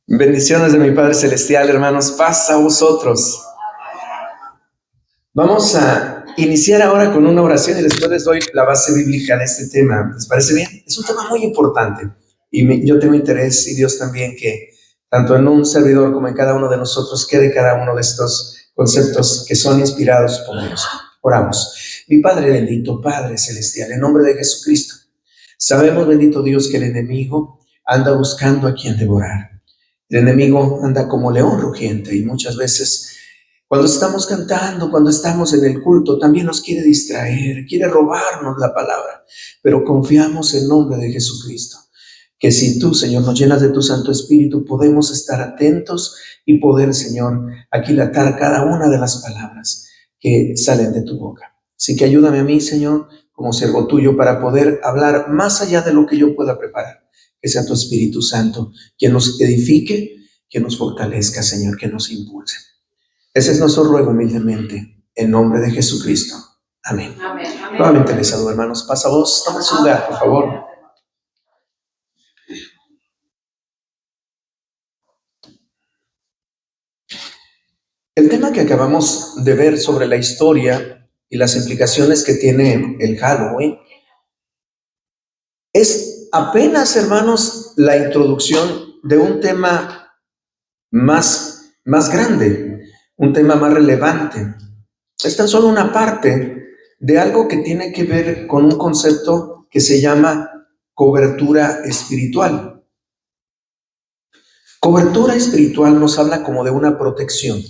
Bendiciones de mi Padre Celestial, hermanos, paz a vosotros. Vamos a iniciar ahora con una oración y después les doy la base bíblica de este tema. ¿Les parece bien? Es un tema muy importante y yo tengo interés, y Dios también, que tanto en un servidor como en cada uno de nosotros quede cada uno de estos conceptos que son inspirados por Dios. Oramos. Mi Padre bendito, Padre Celestial, en nombre de Jesucristo, sabemos, bendito Dios, que el enemigo anda buscando a quien devorar. El enemigo anda como león rugiente y muchas veces cuando estamos cantando, cuando estamos en el culto, también nos quiere distraer, quiere robarnos la palabra. Pero confiamos en nombre de Jesucristo, que si tú, Señor, nos llenas de tu Santo Espíritu, podemos estar atentos y poder, Señor, aquilatar cada una de las palabras que salen de tu boca. Así que ayúdame a mí, Señor, como siervo tuyo, para poder hablar más allá de lo que yo pueda preparar. Que sea tu Espíritu Santo quien nos edifique, que nos fortalezca, Señor, que nos impulse. Ese es nuestro ruego humildemente, en nombre de Jesucristo. Amén. Amén. Nuevamente les saludo, hermanos. Pasa vos, tomen su lugar, por favor. El tema que acabamos de ver sobre la historia y las implicaciones que tiene el Halloween es apenas, hermanos, la introducción de un tema más grande, un tema más relevante. Es tan solo una parte de algo que tiene que ver con un concepto que se llama cobertura espiritual. Cobertura espiritual nos habla como de una protección.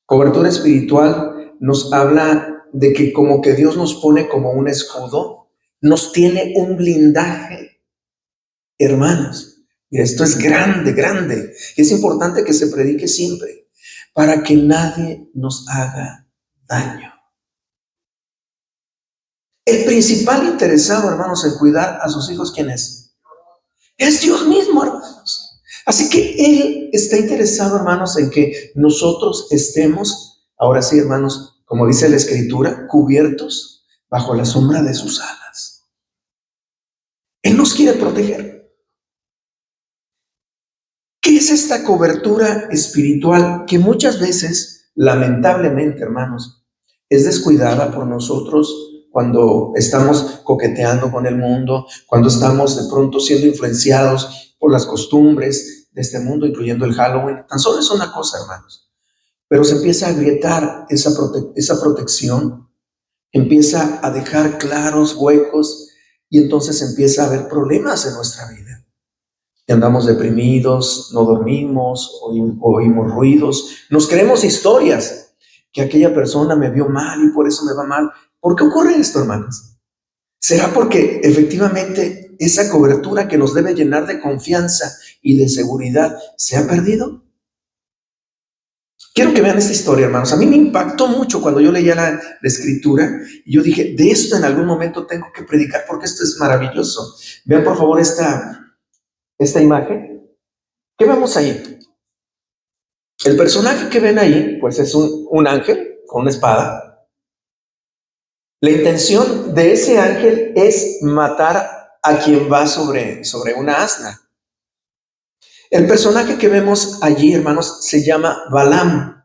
Cobertura espiritual nos habla de que como que Dios nos pone como un escudo, nos tiene un blindaje, hermanos. Mira, esto es grande, grande. Y es importante que se predique siempre para que nadie nos haga daño. El principal interesado, hermanos, en cuidar a sus hijos, ¿quién es? Es Dios mismo, hermanos. Así que Él está interesado, hermanos, en que nosotros estemos, ahora sí, hermanos, como dice la Escritura, cubiertos bajo la sombra de sus alas. Él nos quiere proteger. ¿Qué es esta cobertura espiritual que muchas veces, lamentablemente, hermanos, es descuidada por nosotros cuando estamos coqueteando con el mundo, cuando estamos de pronto siendo influenciados por las costumbres de este mundo, incluyendo el Halloween? Tan solo es una cosa, hermanos, pero se empieza a agrietar esa protección, empieza a dejar claros huecos y entonces empieza a haber problemas en nuestra vida. Y andamos deprimidos, no dormimos, oímos ruidos, nos creemos historias, que aquella persona me vio mal y por eso me va mal. ¿Por qué ocurre esto, hermanos? ¿Será porque efectivamente esa cobertura que nos debe llenar de confianza y de seguridad se ha perdido? Quiero que vean esta historia, hermanos. A mí me impactó mucho cuando yo leía la escritura y yo dije, de esto en algún momento tengo que predicar porque esto es maravilloso. Vean por favor esta imagen. ¿Qué vemos ahí? El personaje que ven ahí, pues es un ángel con una espada. La intención de ese ángel es matar a quien va sobre una asna. El personaje que vemos allí, hermanos, se llama Balaam.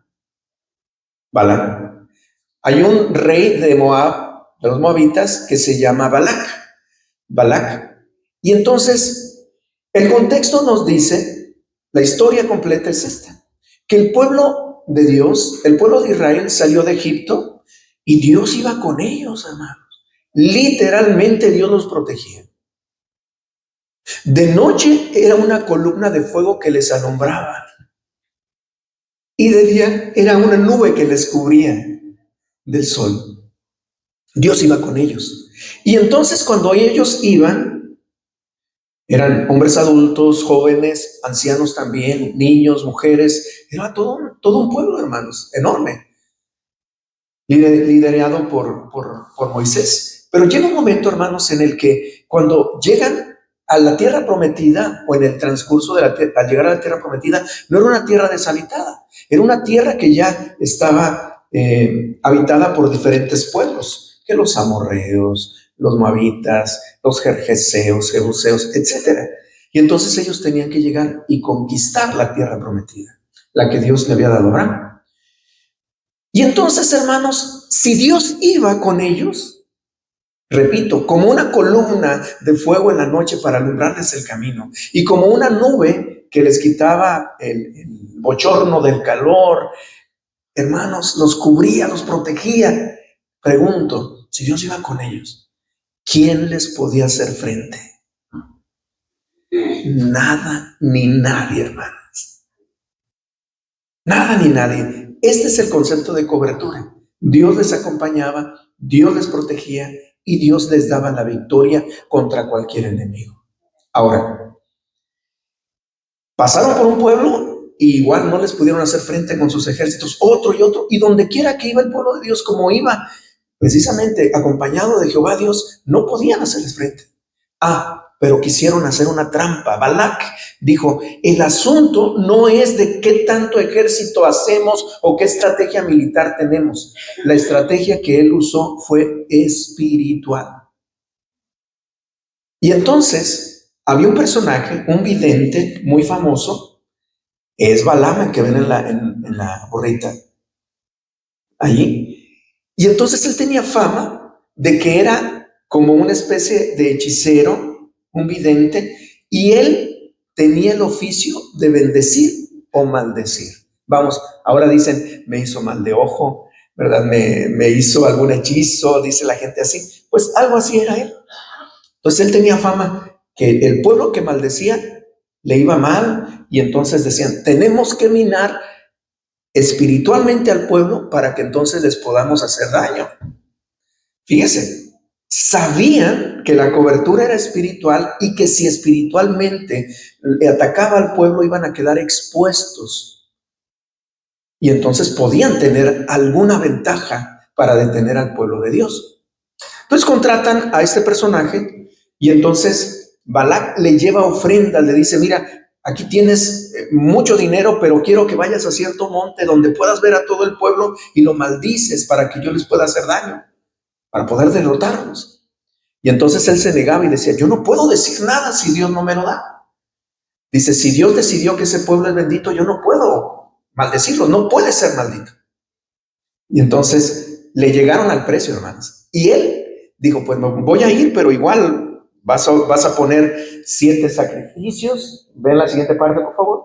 Balaam. Hay un rey de Moab, de los moabitas, que se llama Balac. Y entonces, el contexto nos dice, la historia completa es esta, que el pueblo de Dios, el pueblo de Israel salió de Egipto y Dios iba con ellos, hermanos. Literalmente Dios los protegía. De noche era una columna de fuego que les alumbraba y de día era una nube que les cubría del sol. Dios iba con ellos. Y entonces cuando ellos iban, eran hombres adultos, jóvenes, ancianos también, niños, mujeres, era todo un pueblo, hermanos, enorme, liderado por Moisés. Pero llega un momento, hermanos, en el que cuando llegan a la tierra prometida, o en el transcurso de al llegar a la tierra prometida, no era una tierra deshabitada, era una tierra que ya estaba habitada por diferentes pueblos, que los amorreos, los moabitas, los jerjeseos, jebuseos, etc. Y entonces ellos tenían que llegar y conquistar la tierra prometida, la que Dios le había dado a Abraham. Y entonces, hermanos, si Dios iba con ellos, repito, como una columna de fuego en la noche para alumbrarles el camino, y como una nube que les quitaba el bochorno del calor, hermanos, los cubría, los protegía. Pregunto, si Dios iba con ellos, ¿quién les podía hacer frente? Nada ni nadie, hermanos. Nada ni nadie. Este es el concepto de cobertura. Dios les acompañaba, Dios les protegía y Dios les daba la victoria contra cualquier enemigo. Ahora, pasaron por un pueblo y igual no les pudieron hacer frente con sus ejércitos, otro y otro, y donde quiera que iba el pueblo de Dios, como iba precisamente acompañado de Jehová Dios, no podían hacerles frente. Pero quisieron hacer una trampa. Balac dijo, el asunto no es de qué tanto ejército hacemos o qué estrategia militar tenemos. La estrategia que él usó fue espiritual. Y entonces había un personaje, un vidente muy famoso, es Balaam, que ven en la borrita, allí. Y entonces él tenía fama de que era como una especie de hechicero, un vidente, y él tenía el oficio de bendecir o maldecir. Vamos, ahora dicen, me hizo mal de ojo, ¿verdad? Me hizo algún hechizo, dice la gente así. Pues algo así era él. Entonces él tenía fama que el pueblo que maldecía le iba mal, y entonces decían, tenemos que minar espiritualmente al pueblo para que entonces les podamos hacer daño. Fíjese, sabían que la cobertura era espiritual y que si espiritualmente le atacaba al pueblo iban a quedar expuestos y entonces podían tener alguna ventaja para detener al pueblo de Dios. Entonces contratan a este personaje y entonces Balac le lleva ofrendas, le dice, mira, aquí tienes mucho dinero, pero quiero que vayas a cierto monte donde puedas ver a todo el pueblo y lo maldices para que yo les pueda hacer daño, para poder derrotarlos. Y entonces él se negaba y decía, yo no puedo decir nada si Dios no me lo da. Dice, si Dios decidió que ese pueblo es bendito, yo no puedo maldecirlo, no puede ser maldito. Y entonces le llegaron al precio, hermanos. Y él dijo, pues no, voy a ir, pero igual vas a poner 7 sacrificios. Ven la siguiente parte, por favor.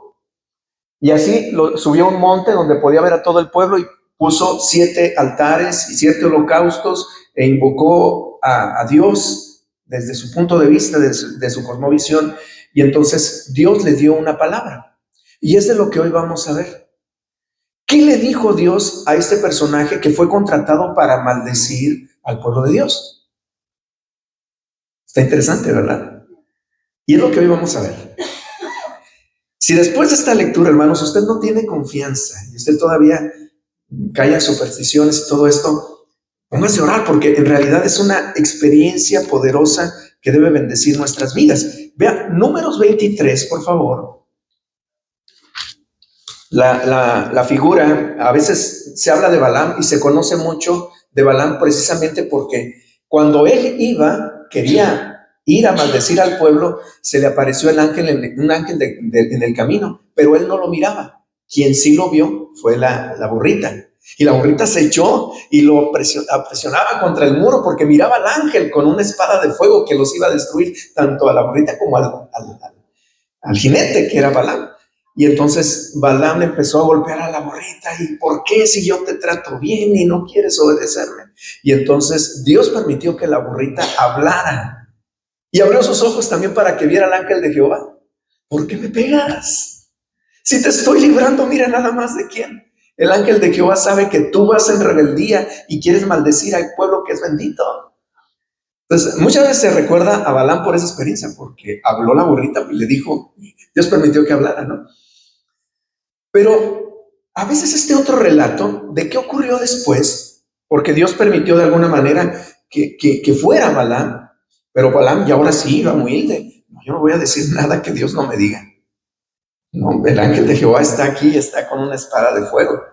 Y así subió a un monte donde podía ver a todo el pueblo y puso 7 altares y 7 holocaustos e invocó a Dios desde su punto de vista, de su cosmovisión. Y entonces Dios le dio una palabra. Y es de lo que hoy vamos a ver. ¿Qué le dijo Dios a este personaje que fue contratado para maldecir al pueblo de Dios? Está interesante, ¿verdad? Y es lo que hoy vamos a ver. Si después de esta lectura, hermanos, usted no tiene confianza y usted todavía cae en supersticiones y todo esto, póngase a orar porque en realidad es una experiencia poderosa que debe bendecir nuestras vidas. Vea, Números 23, por favor. La figura, a veces se habla de Balaam y se conoce mucho de Balaam precisamente porque cuando él quería ir a maldecir al pueblo, se le apareció un ángel en el camino, pero él no lo miraba. Quien sí lo vio fue la burrita. Y la burrita se echó y lo presionaba contra el muro porque miraba al ángel con una espada de fuego que los iba a destruir tanto a la burrita como al jinete que era Balaam. Y entonces Balaam empezó a golpear a la burrita. ¿Y por qué si yo te trato bien y no quieres obedecerme? Y entonces Dios permitió que la burrita hablara y abrió sus ojos también para que viera al ángel de Jehová. ¿Por qué me pegas? Si te estoy librando, mira nada más de quién. El ángel de Jehová sabe que tú vas en rebeldía y quieres maldecir al pueblo que es bendito. Entonces, muchas veces se recuerda a Balaam por esa experiencia, porque habló la burrita y le dijo, Dios permitió que hablara, ¿no? Pero a veces este otro relato de qué ocurrió después, porque Dios permitió de alguna manera que fuera Balaam, pero Balaam ya ahora sí iba humilde. No, yo no voy a decir nada que Dios no me diga. No, el ángel de Jehová está aquí, está con una espada de fuego.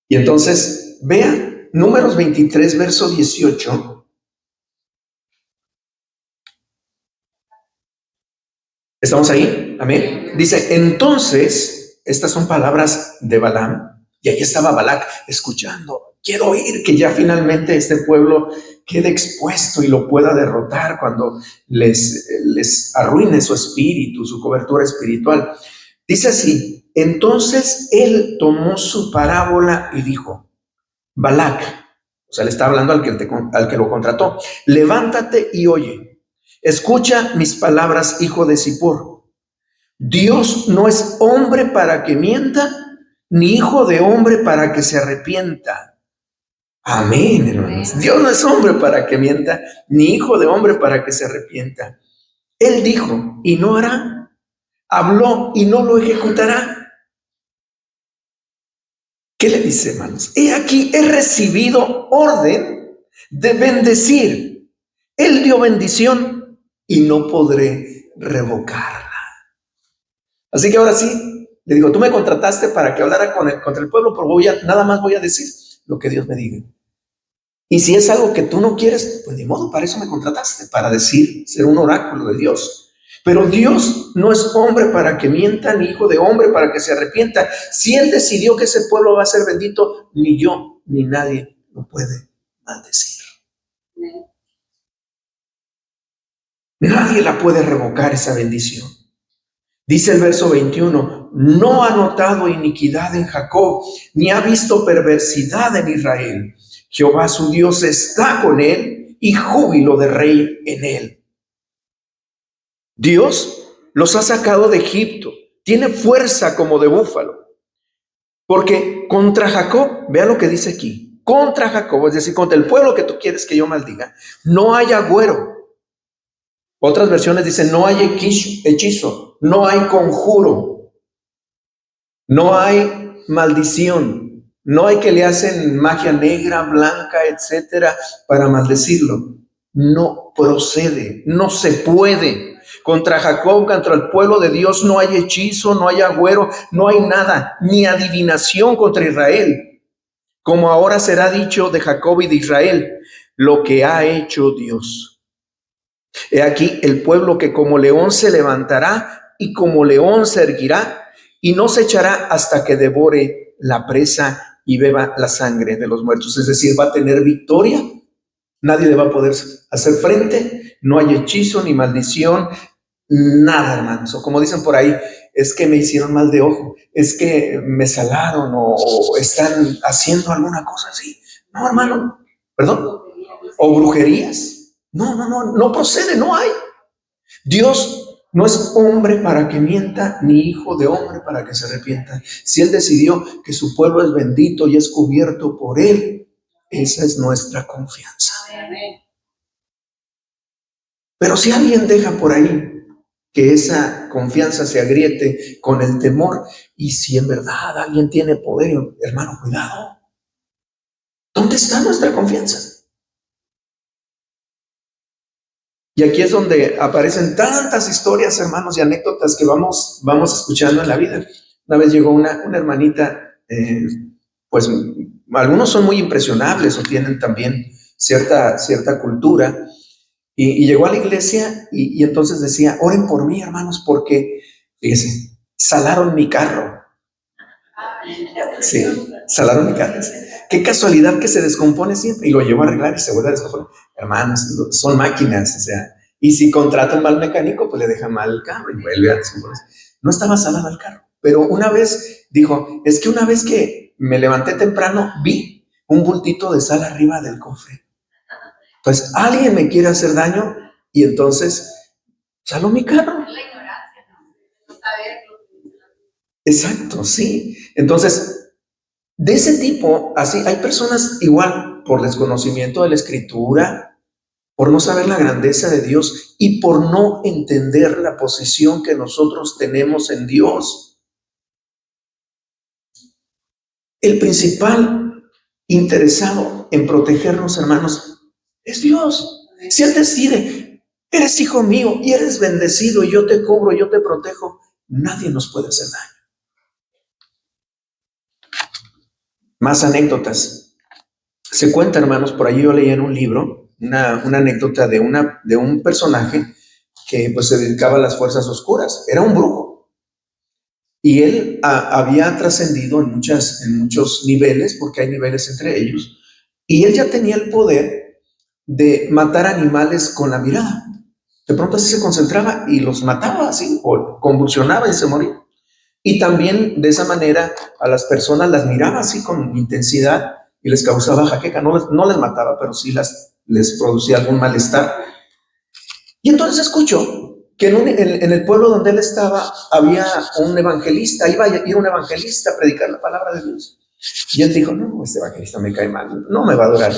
Y entonces, vea, Números 23, verso 18. ¿Estamos ahí? Amén. Dice, entonces, estas son palabras de Balaam, y ahí estaba Balac escuchando. Quiero oír que ya finalmente este pueblo quede expuesto y lo pueda derrotar cuando les arruine su espíritu, su cobertura espiritual. Dice así, entonces él tomó su parábola y dijo, Balac, o sea, le está hablando al que lo contrató, levántate y oye, escucha mis palabras, hijo de Zippor. Dios no es hombre para que mienta, ni hijo de hombre para que se arrepienta. Amén, hermanos. Dios no es hombre para que mienta, ni hijo de hombre para que se arrepienta. Él dijo y no hará, habló y no lo ejecutará. ¿Qué le dice, hermanos? He aquí, he recibido orden de bendecir. Él dio bendición y no podré revocarla. Así que ahora sí, le digo, tú me contrataste para que hablara contra el pueblo, pero nada más voy a decir lo que Dios me diga. Y si es algo que tú no quieres, pues ni modo, para eso me contrataste, para decir, ser un oráculo de Dios. Pero Dios no es hombre para que mienta, ni hijo de hombre para que se arrepienta. Si Él decidió que ese pueblo va a ser bendito, ni yo, ni nadie lo puede maldecir. Nadie la puede revocar esa bendición. Dice el verso 21, no ha notado iniquidad en Jacob, ni ha visto perversidad en Israel. Jehová su Dios está con él y júbilo de rey en él. Dios los ha sacado de Egipto, tiene fuerza como de búfalo. Porque contra Jacob, vea lo que dice aquí, contra Jacob, es decir, contra el pueblo que tú quieres que yo maldiga, no hay agüero. Otras versiones dicen, no hay hechizo, no hay conjuro, no hay maldición, no hay que le hacen magia negra, blanca, etcétera, para maldecirlo. No procede, no se puede. Contra Jacob, contra el pueblo de Dios, no hay hechizo, no hay agüero, no hay nada, ni adivinación contra Israel. Como ahora será dicho de Jacob y de Israel, lo que ha hecho Dios. He aquí el pueblo que como león se levantará y como león se erguirá y no se echará hasta que devore la presa y beba la sangre de los muertos. Es decir, va a tener victoria, nadie le va a poder hacer frente, no hay hechizo ni maldición, nada, hermanos. O como dicen por ahí, es que me hicieron mal de ojo, es que me salaron o están haciendo alguna cosa así. No, hermano, perdón, o brujerías. No procede, no hay. Dios no es hombre para que mienta, ni hijo de hombre para que se arrepienta. Si Él decidió que su pueblo es bendito y es cubierto por Él, esa es nuestra confianza. Pero si alguien deja por ahí que esa confianza se agriete con el temor, y si en verdad alguien tiene poder, hermano, cuidado. ¿Dónde está nuestra confianza? Y aquí es donde aparecen tantas historias, hermanos, y anécdotas que vamos escuchando en la vida. Una vez llegó una hermanita, pues algunos son muy impresionables o tienen también cierta cultura, y llegó a la iglesia y entonces decía, oren por mí, hermanos, porque, fíjense, salaron mi carro. Sí, salaron mi carro. Qué casualidad que se descompone siempre y lo llevo a arreglar y se vuelve a descomponer. Hermanos, son máquinas, o sea, y si contrata un mal mecánico, pues le deja mal el carro y vuelve a descomponer. No estaba salado el carro, pero una vez dijo, es que una vez que me levanté temprano, vi un bultito de sal arriba del cofre. Pues alguien me quiere hacer daño y entonces saló mi carro. Exacto, sí. Entonces, de ese tipo, así, hay personas igual por desconocimiento de la Escritura, por no saber la grandeza de Dios y por no entender la posición que nosotros tenemos en Dios. El principal interesado en protegernos, hermanos, es Dios. Si Él decide, eres hijo mío y eres bendecido y yo te cubro, yo te protejo, nadie nos puede hacer daño. Más anécdotas. Se cuenta, hermanos, por allí yo leí en un libro una anécdota de un personaje que pues se dedicaba a las fuerzas oscuras, era un brujo. Y él había trascendido en muchos niveles, porque hay niveles entre ellos, y él ya tenía el poder de matar animales con la mirada. De pronto así se concentraba y los mataba así, o convulsionaba y se moría. Y también de esa manera a las personas las miraba así con intensidad y les causaba jaqueca. No les mataba, pero sí les producía algún malestar. Y entonces escuchó que en el pueblo donde él estaba había un evangelista, iba a ir un evangelista a predicar la palabra de Dios. Y él dijo, no, este evangelista me cae mal, no me va a durar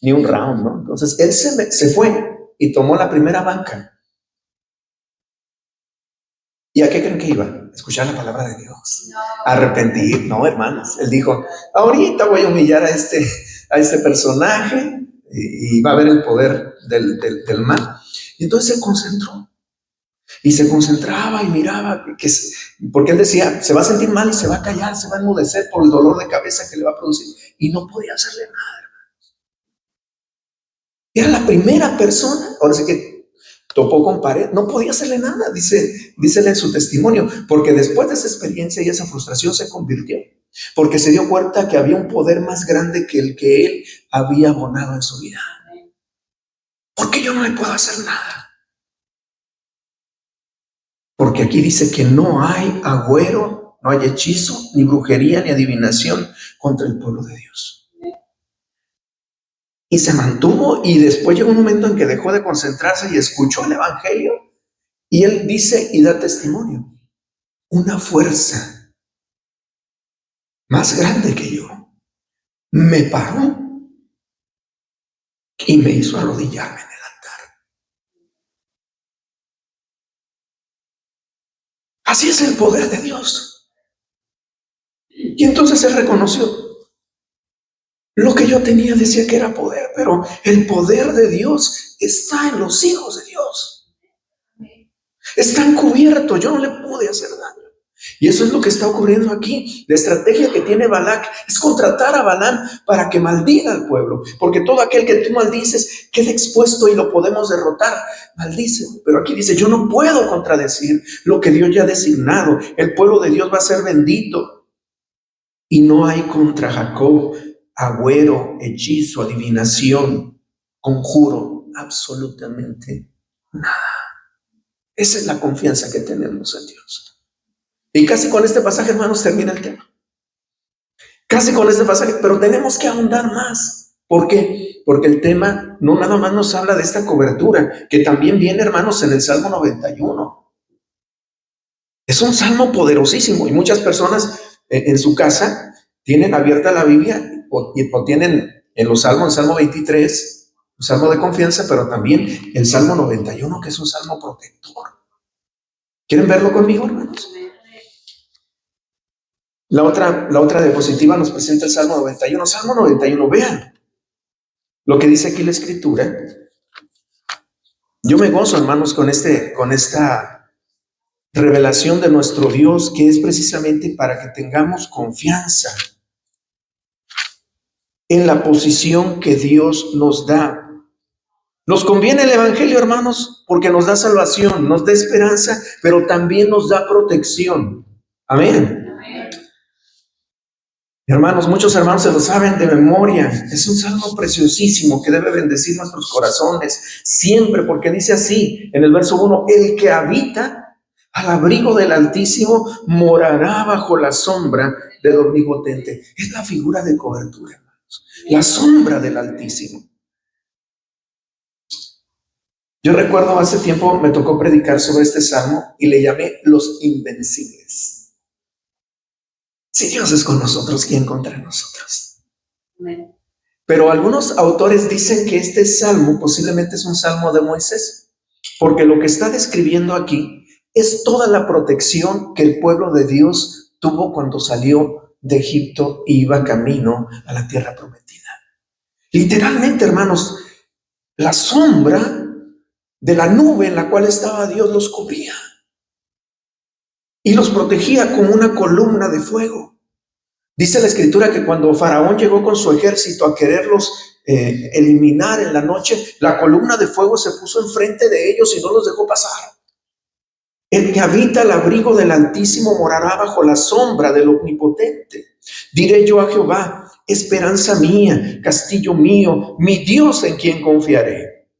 ni un round, ¿no? Entonces él se fue y tomó la primera banca. ¿Y a qué creen que iba? A escuchar la palabra de Dios. No. Arrepentir, no, hermanos. Él dijo, ahorita voy a humillar a este personaje y va a ver el poder del mal. Y entonces se concentró. Y se concentraba y miraba, porque él decía, se va a sentir mal y se va a callar, se va a enmudecer por el dolor de cabeza que le va a producir. Y no podía hacerle nada, hermanos. Era la primera persona, ahora sí que topó con pared, no podía hacerle nada, dícele en su testimonio, porque después de esa experiencia y esa frustración se convirtió, porque se dio cuenta que había un poder más grande que el que él había abonado en su vida. Porque yo no le puedo hacer nada. Porque aquí dice que no hay agüero, no hay hechizo, ni brujería, ni adivinación contra el pueblo de Dios. Y se mantuvo, y después llegó un momento en que dejó de concentrarse y escuchó el evangelio. Y él dice y da testimonio. Una fuerza más grande que yo me paró y me hizo arrodillarme en el altar. Así es el poder de Dios. Y entonces él reconoció. Lo que yo tenía decía que era poder, pero el poder de Dios está en los hijos de Dios. Están cubiertos, yo no le pude hacer daño. Y eso es lo que está ocurriendo aquí. La estrategia que tiene Balac es contratar a Balaam para que maldiga al pueblo, porque todo aquel que tú maldices queda expuesto y lo podemos derrotar. Maldice, pero aquí dice, yo no puedo contradecir lo que Dios ya ha designado. El pueblo de Dios va a ser bendito. Y no hay contra Jacob agüero, hechizo, adivinación, conjuro, absolutamente nada. Esa es la confianza que tenemos en Dios. Y casi con este pasaje, hermanos, termina el tema. Casi con este pasaje, pero tenemos que ahondar más. ¿Por qué? Porque el tema no nada más nos habla de esta cobertura, que también viene, hermanos, en el Salmo 91. Es un salmo poderosísimo y muchas personas en su casa tienen abierta la Biblia o tienen en los salmos, el Salmo 23, un salmo de confianza, pero también el Salmo 91, que es un salmo protector. ¿Quieren verlo conmigo, hermanos? La otra diapositiva nos presenta el Salmo 91. Salmo 91, vean lo que dice aquí la Escritura. Yo me gozo, hermanos, con esta revelación de nuestro Dios, que es precisamente para que tengamos confianza en la posición que Dios nos da. Nos conviene el Evangelio, hermanos, porque nos da salvación, nos da esperanza, pero también nos da protección. Amén. Hermanos, muchos hermanos se lo saben de memoria. Es un salmo preciosísimo que debe bendecir nuestros corazones siempre, porque dice así en el verso 1, el que habita al abrigo del Altísimo morará bajo la sombra del Omnipotente. Es la figura de cobertura, hermanos. La sombra del Altísimo. Yo recuerdo hace tiempo me tocó predicar sobre este salmo y le llamé los invencibles. Si Dios es con nosotros, ¿quién contra nosotros? Amén. Pero algunos autores dicen que este salmo posiblemente es un salmo de Moisés, porque lo que está describiendo aquí es toda la protección que el pueblo de Dios tuvo cuando salió de Egipto y iba camino a la tierra prometida. Literalmente, hermanos, la sombra de la nube en la cual estaba Dios los cubría y los protegía como una columna de fuego. Dice la Escritura que cuando Faraón llegó con su ejército a quererlos eliminar en la noche, la columna de fuego se puso enfrente de ellos y no los dejó pasar. El que habita el abrigo del Altísimo morará bajo la sombra del Omnipotente. Diré yo a Jehová, esperanza mía, castillo mío, mi Dios en quien confiaré.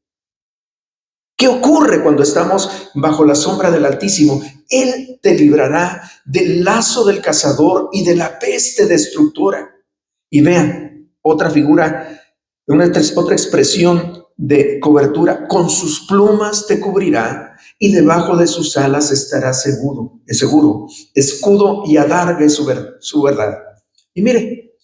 ¿Qué ocurre cuando estamos bajo la sombra del Altísimo? Él te librará del lazo del cazador y de la peste destructora. Y vean, otra figura, otra expresión de cobertura: con sus plumas te cubrirá y debajo de sus alas estarás seguro. Escudo y adarga es su verdad. Y mire,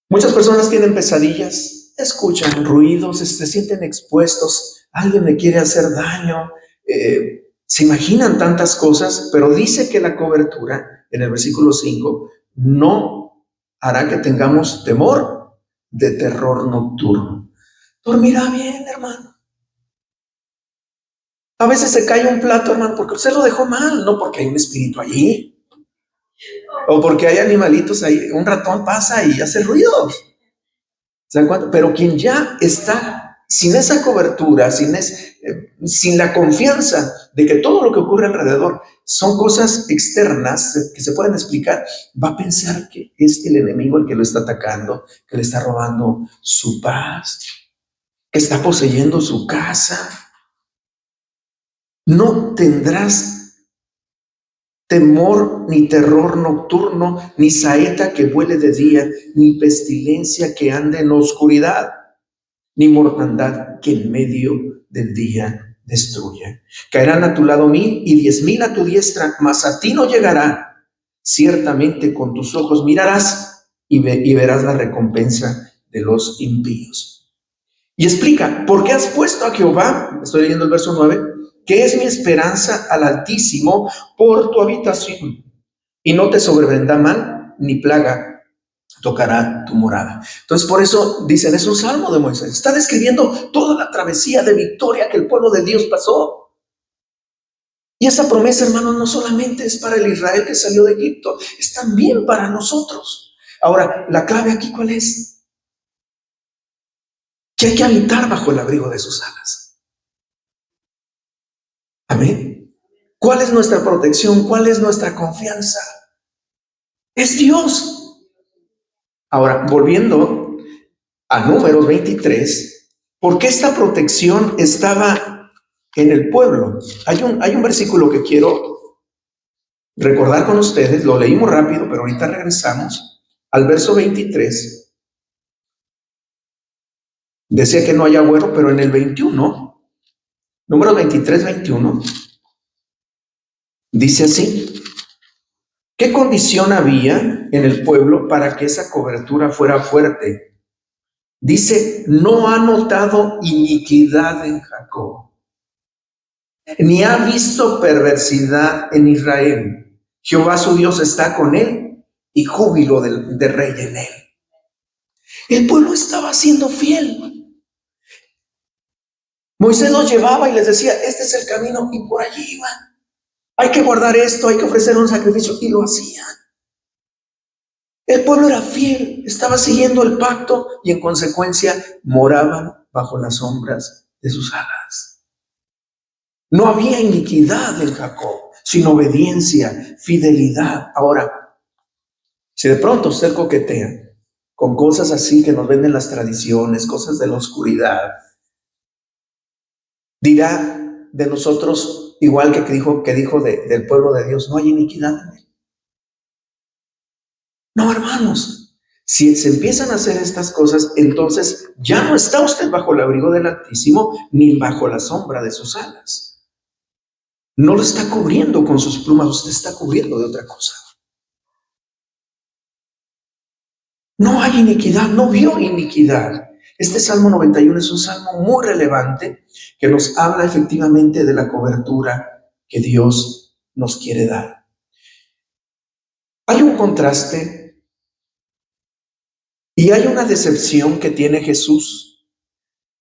muchas personas tienen pesadillas, escuchan ruidos, se sienten expuestos, alguien le quiere hacer daño, se imaginan tantas cosas, pero dice que la cobertura, en el versículo 5, no hará que tengamos temor de terror nocturno. Dormirá bien, hermano. A veces se cae un plato, hermano, porque usted lo dejó mal, no porque hay un espíritu allí, o porque hay animalitos ahí. Un ratón pasa y hace ruidos. ¿Se dan cuenta? Pero quien ya está sin esa cobertura, sin la confianza de que todo lo que ocurre alrededor son cosas externas que se pueden explicar, va a pensar que es el enemigo el que lo está atacando, que le está robando su paz, que está poseyendo su casa. No tendrás temor ni terror nocturno, ni saeta que vuele de día, ni pestilencia que ande en oscuridad, ni mortandad que en medio del día destruya. Caerán a tu lado 1000 y 10,000 a tu diestra, mas a ti no llegará. Ciertamente con tus ojos mirarás y verás la recompensa de los impíos. Y explica, ¿por qué has puesto a Jehová? Estoy leyendo el verso 9, que es mi esperanza, al Altísimo por tu habitación, y no te sobrevendrá mal ni plaga tocará tu morada. Entonces, por eso dicen, es un salmo de Moisés. Está describiendo toda la travesía de victoria que el pueblo de Dios pasó. Y esa promesa, hermanos, no solamente es para el Israel que salió de Egipto, es también para nosotros. Ahora, la clave aquí, ¿cuál es? Que hay que habitar bajo el abrigo de sus alas. Amén. ¿Cuál es nuestra protección? ¿Cuál es nuestra confianza? Es Dios. Ahora, volviendo a Números 23, ¿por qué esta protección estaba en el pueblo? Hay un versículo que quiero recordar con ustedes, lo leímos rápido, pero ahorita regresamos al verso 23. Decía que no hay agüero, pero en el 21, Números 23, 21, dice así: ¿qué condición había en el pueblo para que esa cobertura fuera fuerte? Dice, no ha notado iniquidad en Jacob, ni ha visto perversidad en Israel. Jehová su Dios está con él, y júbilo de rey en él. El pueblo estaba siendo fiel. Moisés los llevaba y les decía, este es el camino, y por allí iban. Hay que guardar esto, hay que ofrecer un sacrificio, y lo hacían. El pueblo era fiel, estaba siguiendo el pacto y en consecuencia moraban bajo las sombras de sus alas. No había iniquidad en Jacob, sino obediencia, fidelidad. Ahora, si de pronto usted coquetea con cosas así que nos venden las tradiciones, cosas de la oscuridad, dirá de nosotros, igual que dijo del pueblo de Dios, no hay iniquidad en él. No, hermanos, si se empiezan a hacer estas cosas, entonces ya no está usted bajo el abrigo del Altísimo, ni bajo la sombra de sus alas. No lo está cubriendo con sus plumas, usted está cubriendo de otra cosa. No hay iniquidad, no vio iniquidad. Este Salmo 91 es un salmo muy relevante que nos habla efectivamente de la cobertura que Dios nos quiere dar. Hay un contraste y hay una decepción que tiene Jesús,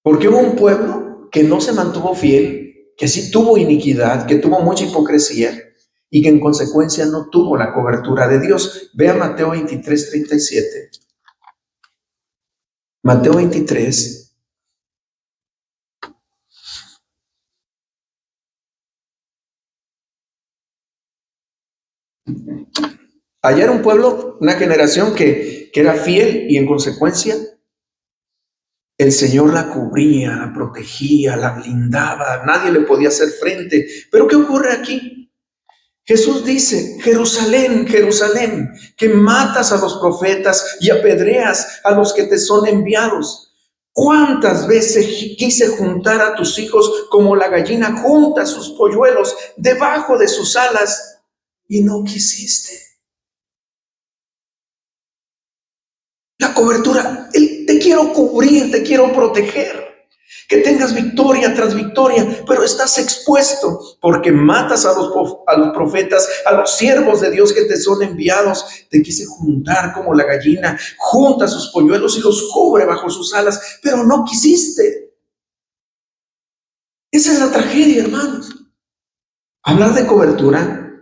porque hubo un pueblo que no se mantuvo fiel, que sí tuvo iniquidad, que tuvo mucha hipocresía y que en consecuencia no tuvo la cobertura de Dios. Vea Mateo 23, 37. Mateo 23. Allá era un pueblo, una generación que era fiel y en consecuencia el Señor la cubría, la protegía, la blindaba, nadie le podía hacer frente. Pero ¿qué ocurre aquí? Jesús dice, Jerusalén, Jerusalén, que matas a los profetas y apedreas a los que te son enviados. ¿Cuántas veces quise juntar a tus hijos como la gallina junta sus polluelos debajo de sus alas y no quisiste? La cobertura, te quiero cubrir, te quiero proteger, que tengas victoria tras victoria, pero estás expuesto porque matas a los profetas, a los siervos de Dios que te son enviados. Te quise juntar como la gallina junta sus polluelos y los cubre bajo sus alas, pero no quisiste. Esa es la tragedia, hermanos. Hablar de cobertura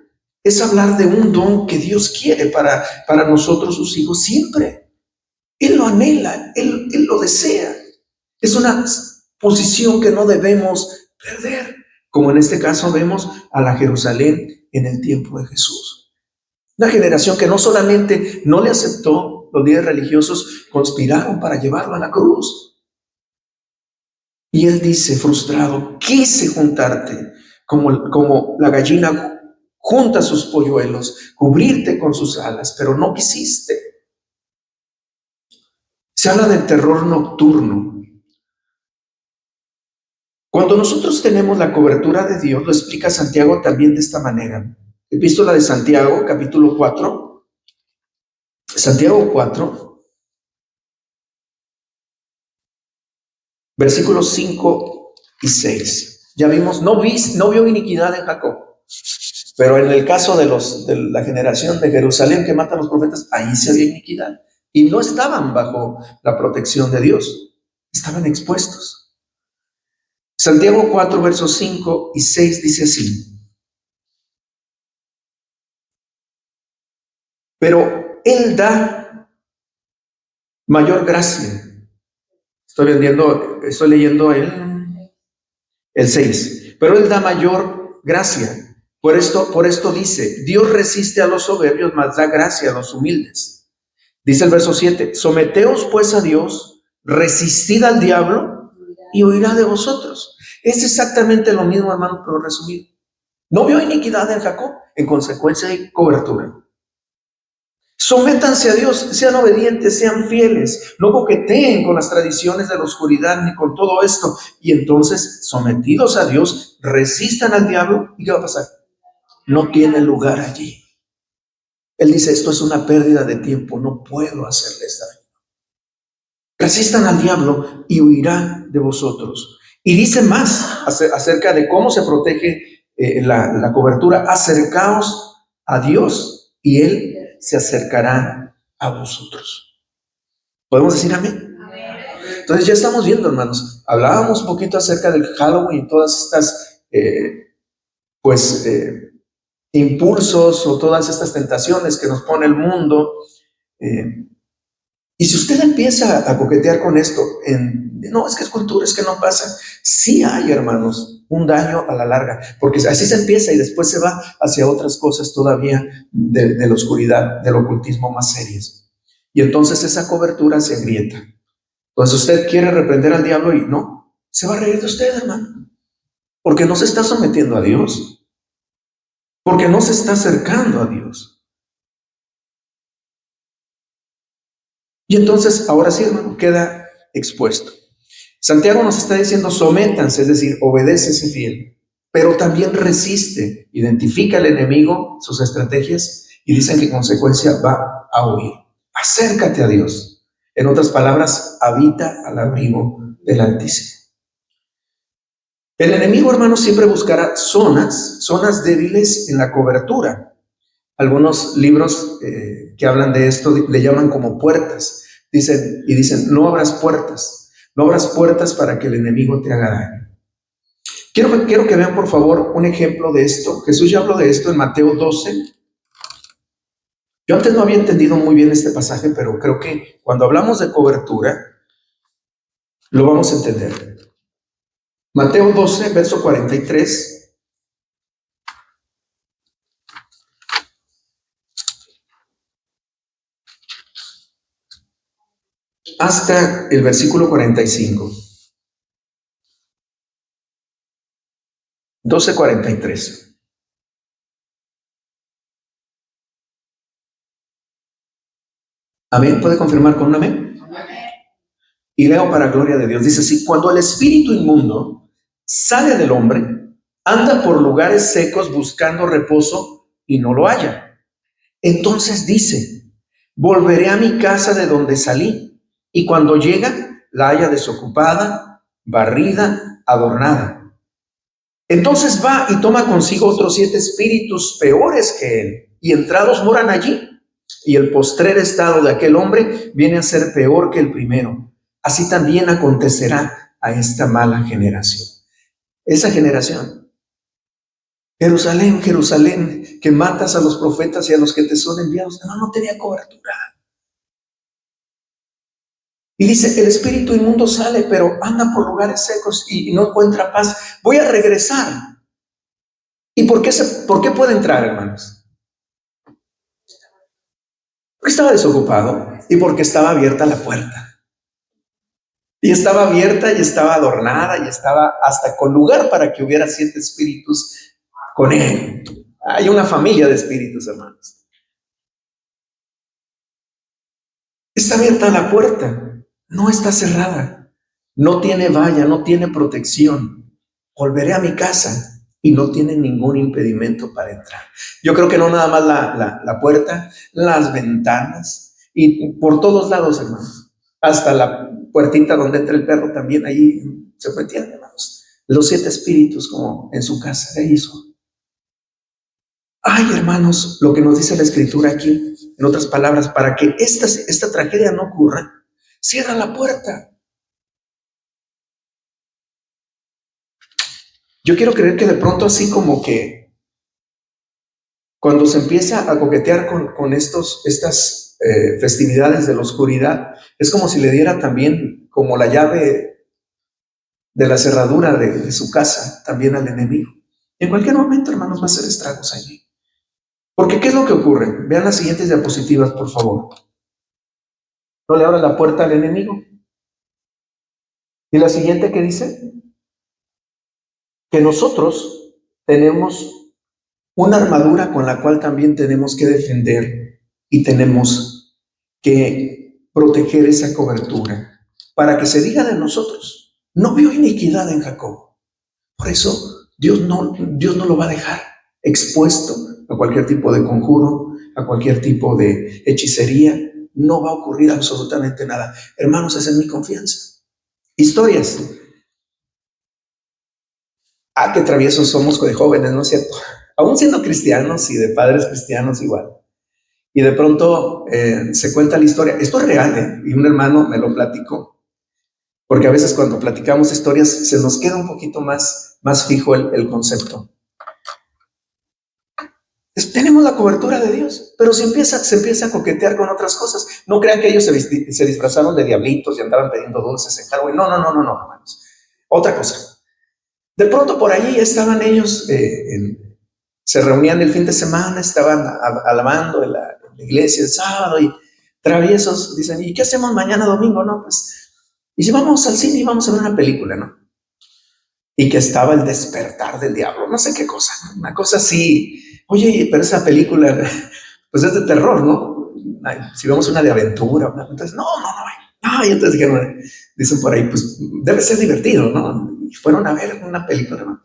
es hablar de un don que Dios quiere para nosotros, sus hijos, siempre. Él lo anhela, él lo desea. Es una posición que no debemos perder, como en este caso vemos a la Jerusalén en el tiempo de Jesús. Una generación que no solamente no le aceptó, los líderes religiosos conspiraron para llevarlo a la cruz. Y él dice, frustrado, quise juntarte como la gallina junta sus polluelos, cubrirte con sus alas, pero no quisiste. Se habla del terror nocturno. Cuando nosotros tenemos la cobertura de Dios, lo explica Santiago también de esta manera. Epístola de Santiago, capítulo 4. Santiago 4, versículos 5 y 6. Ya vimos, no vio iniquidad en Jacob. Pero en el caso de la generación de Jerusalén que mata a los profetas, ahí se había iniquidad. Y no estaban bajo la protección de Dios, estaban expuestos. Santiago 4, versos 5 y 6 dice así. Pero Él da mayor gracia. Estoy leyendo el 6. Pero Él da mayor gracia. Por esto dice, Dios resiste a los soberbios, mas da gracia a los humildes. Dice el verso 7, someteos pues a Dios, resistid al diablo y huirá de vosotros. Es exactamente lo mismo, hermano, pero resumido. No vio iniquidad en Jacob, en consecuencia hay cobertura. Sométanse a Dios, sean obedientes, sean fieles, no coqueteen con las tradiciones de la oscuridad ni con todo esto. Y entonces, sometidos a Dios, resistan al diablo. ¿Y qué va a pasar? No tiene lugar allí. Él dice, esto es una pérdida de tiempo, no puedo hacerles daño. Resistan al diablo y huirá de vosotros. Y dice más acerca de cómo se protege la cobertura. Acercaos a Dios y Él se acercará a vosotros. ¿Podemos decir amén? Entonces ya estamos viendo, hermanos. Hablábamos un poquito acerca del Halloween y todas estas, impulsos o todas estas tentaciones que nos pone el mundo. Y si usted empieza a coquetear con esto, no, es que es cultura, es que no pasa. Sí hay, hermanos, un daño a la larga, porque así se empieza y después se va hacia otras cosas todavía de la oscuridad, del ocultismo más serias. Y entonces esa cobertura se agrieta. Entonces usted quiere reprender al diablo y no, se va a reír de usted, hermano, porque no se está sometiendo a Dios, porque no se está acercando a Dios. Y entonces, ahora sí, hermano, queda expuesto. Santiago nos está diciendo, sométanse, es decir, obedécese fiel, pero también resiste, identifica al enemigo, sus estrategias, y dicen que en consecuencia va a huir. Acércate a Dios. En otras palabras, habita al abrigo del Altísimo. El enemigo, hermano, siempre buscará zonas débiles en la cobertura. Algunos libros que hablan de esto le llaman como puertas. Dicen, no abras puertas para que el enemigo te haga daño. Quiero que vean, por favor, un ejemplo de esto. Jesús ya habló de esto en Mateo 12. Yo antes no había entendido muy bien este pasaje, pero creo que cuando hablamos de cobertura, lo vamos a entender. Mateo 12, verso 43. Hasta el versículo 45. 12:43. Amén. ¿Puede confirmar con un amén? Y leo para gloria de Dios. Dice así: cuando el espíritu inmundo sale del hombre, anda por lugares secos buscando reposo y no lo halla. Entonces dice: volveré a mi casa de donde salí. Y cuando llega, la halla desocupada, barrida, adornada. Entonces va y toma consigo otros 7 espíritus peores que él, y entrados moran allí. Y el postrer estado de aquel hombre viene a ser peor que el primero. Así también acontecerá a esta mala generación. Esa generación. Jerusalén, Jerusalén, que matas a los profetas y a los que te son enviados. No tenía cobertura. Y dice: el espíritu inmundo sale, pero anda por lugares secos y no encuentra paz. Voy a regresar. ¿Y por qué puede entrar, hermanos? Porque estaba desocupado y porque estaba abierta la puerta. Y estaba abierta y estaba adornada y estaba hasta con lugar para que hubiera 7 espíritus con él. Hay una familia de espíritus, hermanos. Está abierta la puerta, no está cerrada, no tiene valla, no tiene protección. Volveré a mi casa y no tiene ningún impedimento para entrar. Yo creo que no nada más la puerta, las ventanas y por todos lados, hermanos. Hasta la puertita donde entra el perro también, ahí se metían, hermanos. Los 7 espíritus como en su casa, de ahí son. Ay, hermanos, lo que nos dice la Escritura aquí, en otras palabras, para que esta tragedia no ocurra, cierra la puerta. Yo quiero creer que de pronto, así como que cuando se empieza a coquetear con estas festividades de la oscuridad, es como si le diera también como la llave de la cerradura de su casa también al enemigo. Y en cualquier momento, hermanos, va a hacer estragos allí. Porque ¿qué es lo que ocurre? Vean las siguientes diapositivas, por favor. No le abra la puerta al enemigo. Y la siguiente, ¿qué dice? Que nosotros tenemos una armadura con la cual también tenemos que defender y tenemos que proteger esa cobertura para que se diga de nosotros: no vio iniquidad en Jacob. Por eso Dios no lo va a dejar expuesto a cualquier tipo de conjuro, a cualquier tipo de hechicería. No va a ocurrir absolutamente nada. Hermanos, esa es mi confianza. Historias. Qué traviesos somos de jóvenes, ¿no es cierto? Aún siendo cristianos y de padres cristianos igual. Y de pronto se cuenta la historia. Esto es real, ¿eh? Y un hermano me lo platicó. Porque a veces cuando platicamos historias se nos queda un poquito más fijo el concepto. Tenemos la cobertura de Dios, pero se empieza a coquetear con otras cosas. No crean que ellos se disfrazaron de diablitos y andaban pidiendo dulces en Halloween. No, hermanos. Otra cosa. De pronto por allí estaban ellos, se reunían el fin de semana, estaban alabando en la iglesia el sábado y traviesos dicen: ¿y qué hacemos mañana domingo? No, pues, y si vamos al cine y vamos a ver una película, ¿no? Y que estaba El despertar del diablo, no sé qué cosa, ¿no? Una cosa así. Oye, pero esa película, pues es de terror, ¿no? Ay, si vemos una de aventura, entonces, no. Y entonces dicen por ahí, pues debe ser divertido, ¿no? Y fueron a ver una película, ¿no?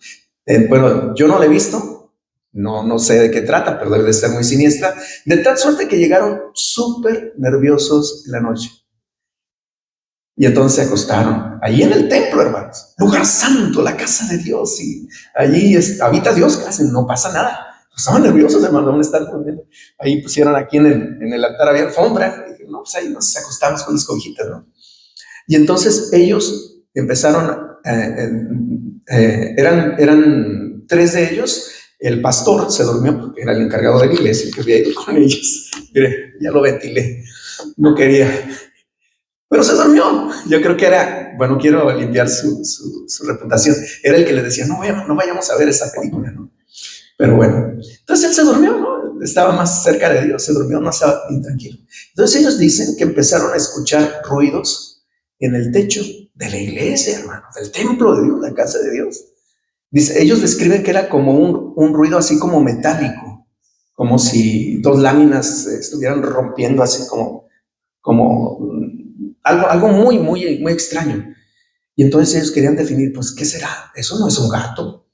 Bueno, yo no la he visto, no sé de qué trata, pero debe de ser muy siniestra, de tal suerte que llegaron súper nerviosos en la noche. Y entonces se acostaron, allí en el templo, hermanos, lugar santo, la casa de Dios, y allí habita Dios, casi no pasa nada. Estaban nerviosos, hermanos, ¿dónde están durmiendo? Ahí pusieron aquí en el altar, había alfombra, y dije, no, pues ahí nos acostamos con las cobijitas, ¿no? Y entonces ellos empezaron, eran 3 de ellos. El pastor se durmió porque era el encargado de la iglesia, que había ido con ellos. Mire, ya lo ventilé, no quería. Pero se durmió. Yo creo que era bueno, quiero limpiar su reputación. Era el que le decía, no vayamos a ver esa película, ¿no? Pero bueno, entonces él se durmió, ¿no? Estaba más cerca de Dios, se durmió, no estaba bien tranquilo. Entonces ellos dicen que empezaron a escuchar ruidos en el techo de la iglesia, hermano, del templo de Dios, la casa de Dios. Dice, ellos describen que era como un ruido así como metálico, como si dos láminas estuvieran rompiendo así como algo muy extraño. Y entonces ellos querían definir, pues, ¿qué será? Eso no es un gato,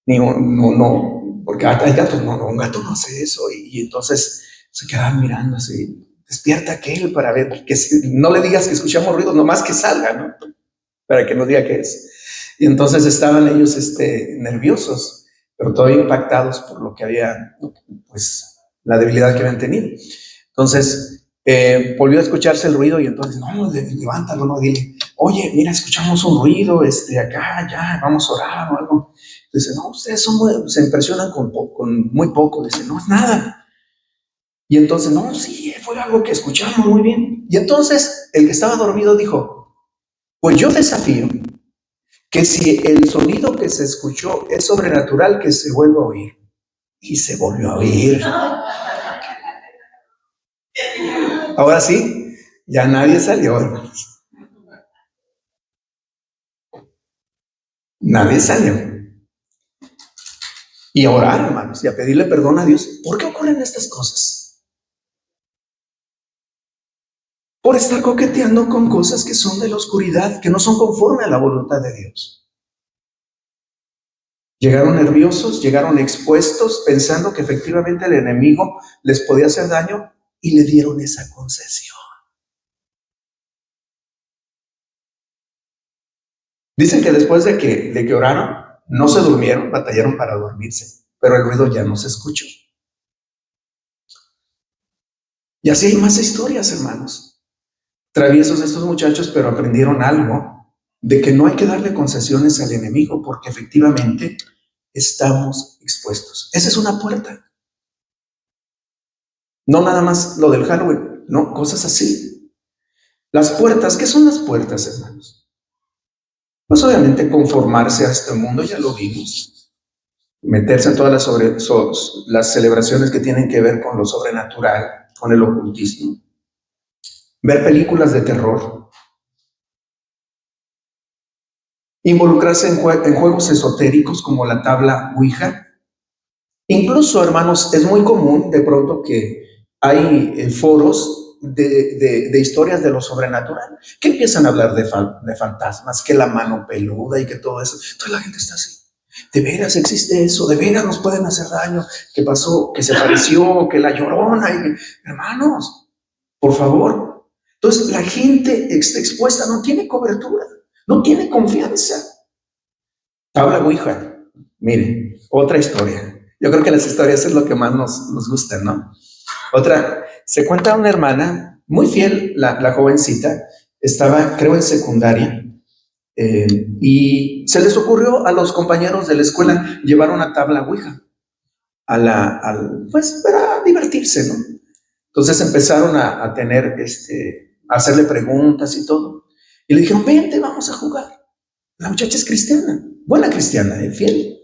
ni no, porque hay gatos, no, un gato no hace eso. Y entonces se quedaban mirando así, despierta aquel para ver, que no le digas que escuchamos ruidos, nomás que salga, ¿no? Para que nos diga qué es. Y entonces estaban ellos nerviosos, pero todavía impactados por lo que había, pues, la debilidad que habían tenido. Entonces, volvió a escucharse el ruido y entonces, no, levántalo, no, dile, oye, mira, escuchamos un ruido, acá, ya, vamos a orar o algo. Dice, no, ustedes se impresionan con muy poco. Dice, no es nada. Y entonces, no, sí, fue algo que escuchamos muy bien. Y entonces, el que estaba dormido dijo, pues yo desafío que si el sonido que se escuchó es sobrenatural, que se vuelva a oír. Y se volvió a oír. Ahora sí, ya nadie salió, hermanos. Nadie salió. Y a orar, hermanos, y a pedirle perdón a Dios. ¿Por qué ocurren estas cosas? Por estar coqueteando con cosas que son de la oscuridad, que no son conforme a la voluntad de Dios. Llegaron nerviosos, llegaron expuestos, pensando que efectivamente el enemigo les podía hacer daño y le dieron esa concesión. Dicen que después de que oraron, no se durmieron, batallaron para dormirse, pero el ruido ya no se escuchó. Y así hay más historias, hermanos. Traviesos estos muchachos, pero aprendieron algo de que no hay que darle concesiones al enemigo porque efectivamente estamos expuestos. Esa es una puerta. No nada más lo del Halloween, no, cosas así. Las puertas, ¿qué son las puertas, hermanos? Pues obviamente conformarse a este mundo, ya lo vimos. Meterse en todas las celebraciones que tienen que ver con lo sobrenatural, con el ocultismo. Ver películas de terror. Involucrarse en juegos esotéricos como la tabla Ouija. Incluso, hermanos, es muy común de pronto que hay foros de historias de lo sobrenatural, que empiezan a hablar de fantasmas, que la mano peluda y que todo eso. Entonces la gente está así. ¿De veras existe eso? ¿De veras nos pueden hacer daño? ¿Qué pasó? ¿Que se apareció? ¿Que la llorona? Hermanos, por favor. Entonces la gente expuesta no tiene cobertura, no tiene confianza. Tabla Ouija, miren, otra historia. Yo creo que las historias es lo que más nos gusta, ¿no? Otra, se cuenta una hermana, muy fiel, la jovencita, estaba, creo, en secundaria, y se les ocurrió a los compañeros de la escuela llevar una tabla Ouija, pues para divertirse, ¿no? Entonces empezaron a tener, a hacerle preguntas y todo. Y le dijeron, vente, vamos a jugar. La muchacha es cristiana, buena cristiana, fiel.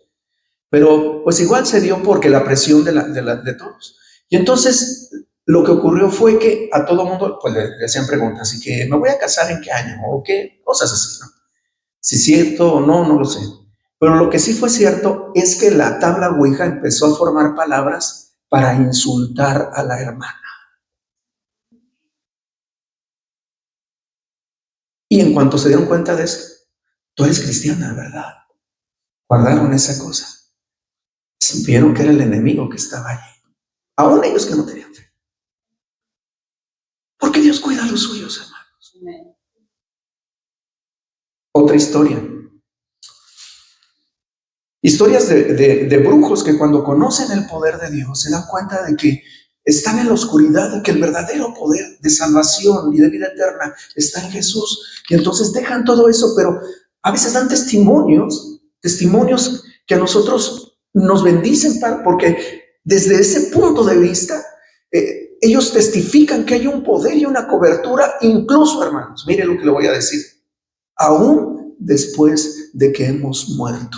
Pero pues igual se dio porque la presión de todos. Y entonces lo que ocurrió fue que a todo mundo pues le hacían preguntas, así que me voy a casar en qué año o qué, cosas así, ¿no? Si es cierto o no, no lo sé. Pero lo que sí fue cierto es que la tabla Ouija empezó a formar palabras para insultar a la hermana. Y en cuanto se dieron cuenta de esto, tú eres cristiana, ¿verdad? Guardaron esa cosa. Vieron que era el enemigo que estaba allí. Aún ellos que no tenían fe. Porque Dios cuida a los suyos, hermanos. Otra historia. Historias de brujos que cuando conocen el poder de Dios se dan cuenta de que están en la oscuridad y que el verdadero poder de salvación y de vida eterna está en Jesús. Y entonces dejan todo eso, pero a veces dan testimonios que a nosotros nos bendicen porque desde ese punto de vista ellos testifican que hay un poder y una cobertura, incluso, hermanos, miren lo que le voy a decir, aún después de que hemos muerto.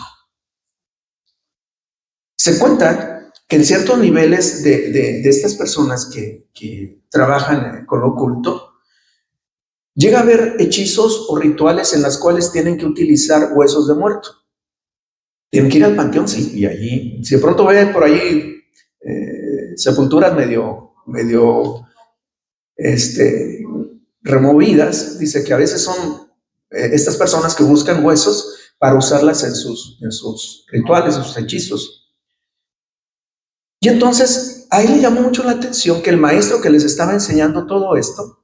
Se cuenta que en ciertos niveles de estas personas que trabajan con lo oculto, llega a haber hechizos o rituales en las cuales tienen que utilizar huesos de muerto. Tienen que ir al panteón, sí, y allí, si de pronto ve por ahí sepulturas medio removidas, dice que a veces son estas personas que buscan huesos para usarlas en sus rituales, en sus hechizos. Y entonces, a él le llamó mucho la atención que el maestro que les estaba enseñando todo esto,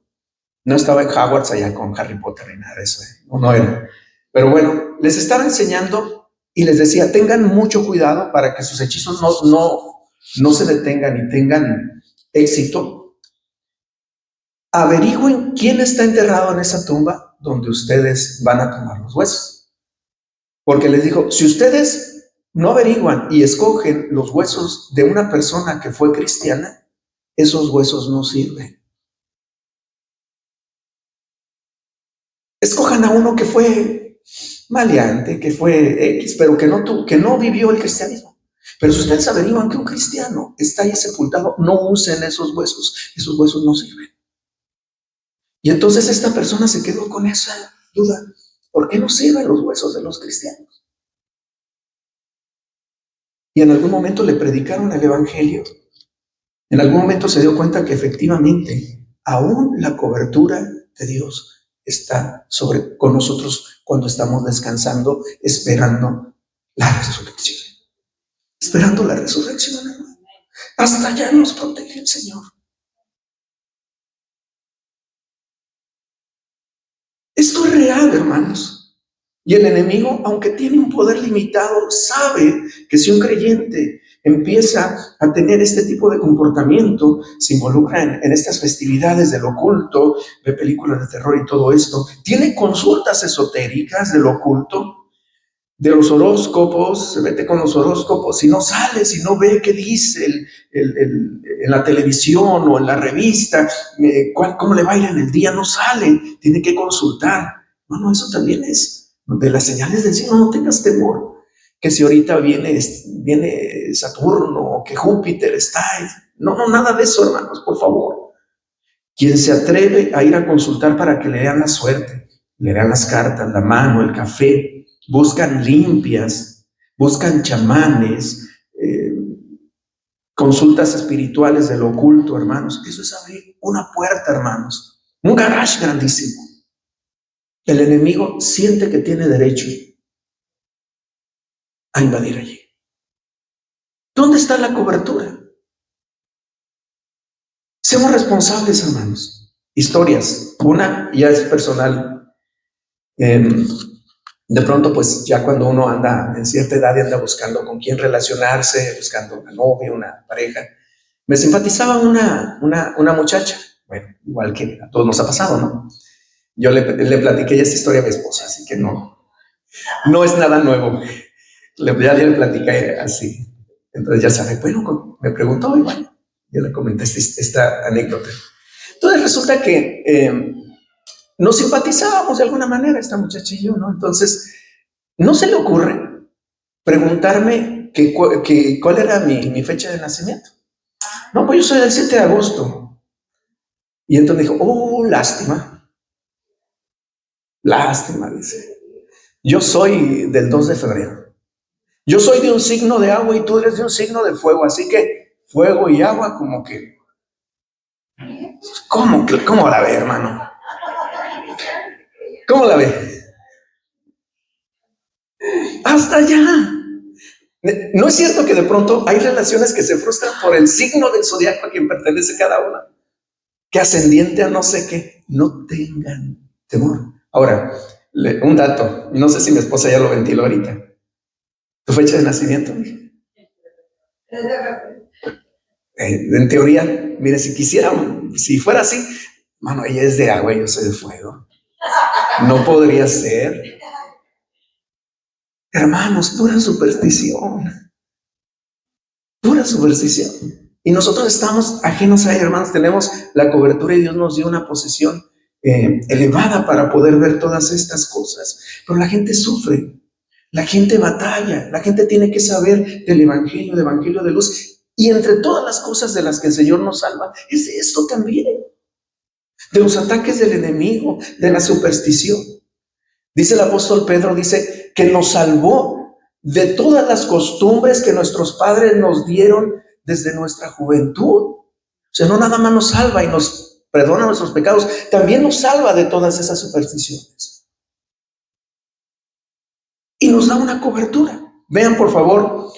no estaba en Hogwarts allá con Harry Potter ni nada de eso, no era. Pero bueno, les estaba enseñando y les decía, tengan mucho cuidado para que sus hechizos no se detengan y tengan éxito. Averigüen quién está enterrado en esa tumba donde ustedes van a tomar los huesos. Porque les dijo, si ustedes no averiguan y escogen los huesos de una persona que fue cristiana, esos huesos no sirven. Escojan a uno que fue maleante, que fue X, pero que no vivió el cristianismo. Pero si ustedes averiguan que un cristiano está ahí sepultado, no usen esos huesos no sirven. Y entonces esta persona se quedó con esa duda, ¿por qué no sirven los huesos de los cristianos? Y en algún momento le predicaron el evangelio. En algún momento se dio cuenta que efectivamente aún la cobertura de Dios está con nosotros cuando estamos descansando, esperando la resurrección. Esperando la resurrección, hermano. Hasta allá nos protege el Señor. Esto es real, hermanos. Y el enemigo, aunque tiene un poder limitado, sabe que si un creyente empieza a tener este tipo de comportamiento, se involucra en estas festividades del oculto, ve películas de terror y todo esto, tiene consultas esotéricas del oculto, de los horóscopos, se mete con los horóscopos, si no sale, si no ve qué dice en la televisión o en la revista, cómo le va a ir en el día, no sale, tiene que consultar. No, eso también es de las señales del cielo. No tengas temor, que si ahorita viene Saturno o que Júpiter está, no, nada de eso, hermanos, por favor. Quien se atreve a ir a consultar para que le lean la suerte, le lean las cartas, la mano, el café, buscan limpias, buscan chamanes, consultas espirituales de lo oculto, hermanos. Eso es abrir una puerta, hermanos, un garage grandísimo. El enemigo siente que tiene derecho a invadir allí. ¿Dónde está la cobertura? Seamos responsables, hermanos. Historias. Una ya es personal. De pronto, pues ya cuando uno anda en cierta edad y anda buscando con quién relacionarse, buscando una novia, una pareja, me simpatizaba una muchacha. Bueno, igual que a todos nos ha pasado, ¿no? Yo le platiqué esta historia a mi esposa, así que no es nada nuevo. Ya le platiqué así. Entonces ya sabe, bueno, me preguntó y bueno, yo le comenté esta anécdota. Entonces resulta que nos simpatizábamos de alguna manera, esta muchacha y yo, ¿no? Entonces, no se le ocurre preguntarme cuál era mi fecha de nacimiento. No, pues yo soy del 7 de agosto. Y entonces me dijo, lástima, dice. Yo soy del 2 de febrero. Yo soy de un signo de agua y tú eres de un signo de fuego, así que fuego y agua como que... ¿Cómo la ve, hermano? ¿Cómo la ve? Hasta allá. ¿No es cierto que de pronto hay relaciones que se frustran por el signo del zodiaco a quien pertenece cada una? Que ascendiente a no sé qué. No tengan temor. Ahora, un dato. No sé si mi esposa ya lo ventiló ahorita. ¿Tu fecha de nacimiento? En teoría, mire, si fuera así, mano, ella es de agua y yo soy de fuego. No podría ser. Hermanos, pura superstición. Pura superstición. Y nosotros estamos ajenos a ella, hermanos. Tenemos la cobertura y Dios nos dio una posición elevada para poder ver todas estas cosas. Pero la gente sufre, la gente batalla, la gente tiene que saber del evangelio de luz. Y entre todas las cosas de las que el Señor nos salva, es de esto también, de los ataques del enemigo, de la superstición. Dice el apóstol Pedro, dice que nos salvó de todas las costumbres que nuestros padres nos dieron desde nuestra juventud. O sea, no nada más nos salva y nos perdona nuestros pecados, también nos salva de todas esas supersticiones. Y nos da una cobertura. Vean, por favor,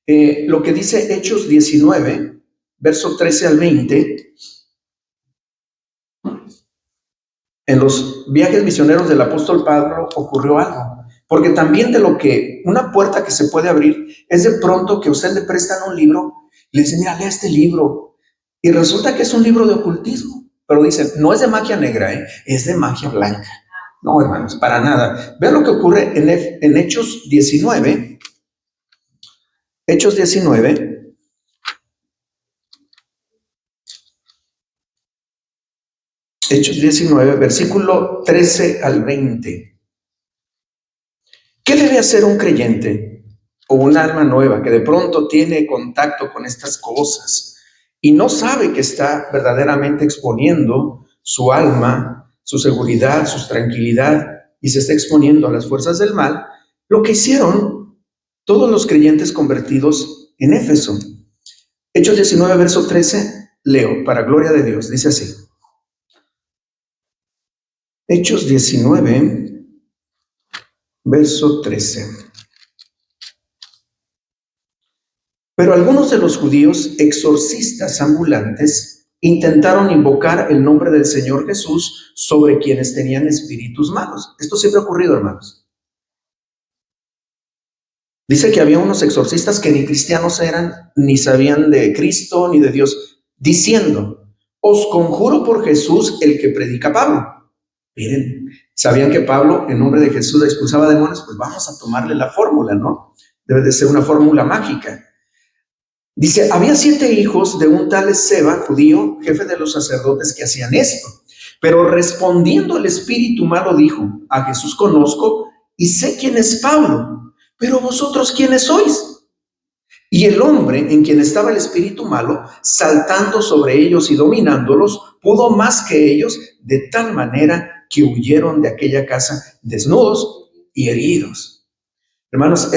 lo que dice Hechos 19, verso 13 al 20. En los viajes misioneros del apóstol Pablo ocurrió algo, porque también de lo que una puerta que se puede abrir es de pronto que a usted le prestan un libro, le dicen, mira, lea este libro, y resulta que es un libro de ocultismo, pero dicen, no es de magia negra, es de magia blanca. No, hermanos, para nada. Vean lo que ocurre en Hechos 19. Hechos 19. Hechos 19, versículo 13 al 20. ¿Qué debe hacer un creyente o un alma nueva que de pronto tiene contacto con estas cosas y no sabe que está verdaderamente exponiendo su alma, su seguridad, su tranquilidad y se está exponiendo a las fuerzas del mal? Lo que hicieron todos los creyentes convertidos en Éfeso. Hechos 19, verso 13, leo, para gloria de Dios, dice así. Hechos 19, verso 13. Pero algunos de los judíos, exorcistas ambulantes, intentaron invocar el nombre del Señor Jesús sobre quienes tenían espíritus malos. Esto siempre ha ocurrido, hermanos. Dice que había unos exorcistas que ni cristianos eran, ni sabían de Cristo, ni de Dios, diciendo, os conjuro por Jesús el que predica Pablo. Miren, sabían que Pablo, en nombre de Jesús, expulsaba demonios, pues vamos a tomarle la fórmula, ¿no? Debe de ser una fórmula mágica. Dice, había 7 hijos de un tal Esceva, judío, jefe de los sacerdotes, que hacían esto. Pero respondiendo el espíritu malo dijo, a Jesús conozco y sé quién es Pablo, pero vosotros ¿quiénes sois? Y el hombre en quien estaba el espíritu malo, saltando sobre ellos y dominándolos, pudo más que ellos, de tal manera que huyeron de aquella casa desnudos y heridos. Hermanos,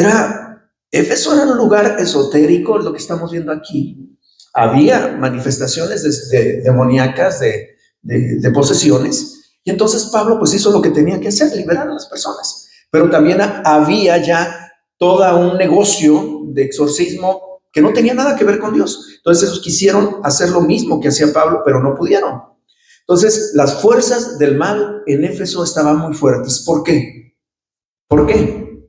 Éfeso era un lugar esotérico, lo que estamos viendo aquí. Había manifestaciones demoníacas, de posesiones, y entonces Pablo pues hizo lo que tenía que hacer, liberar a las personas. Pero también había ya todo un negocio de exorcismo que no tenía nada que ver con Dios. Entonces ellos quisieron hacer lo mismo que hacía Pablo, pero no pudieron. Entonces las fuerzas del mal en Éfeso estaban muy fuertes. ¿Por qué? ¿Por qué?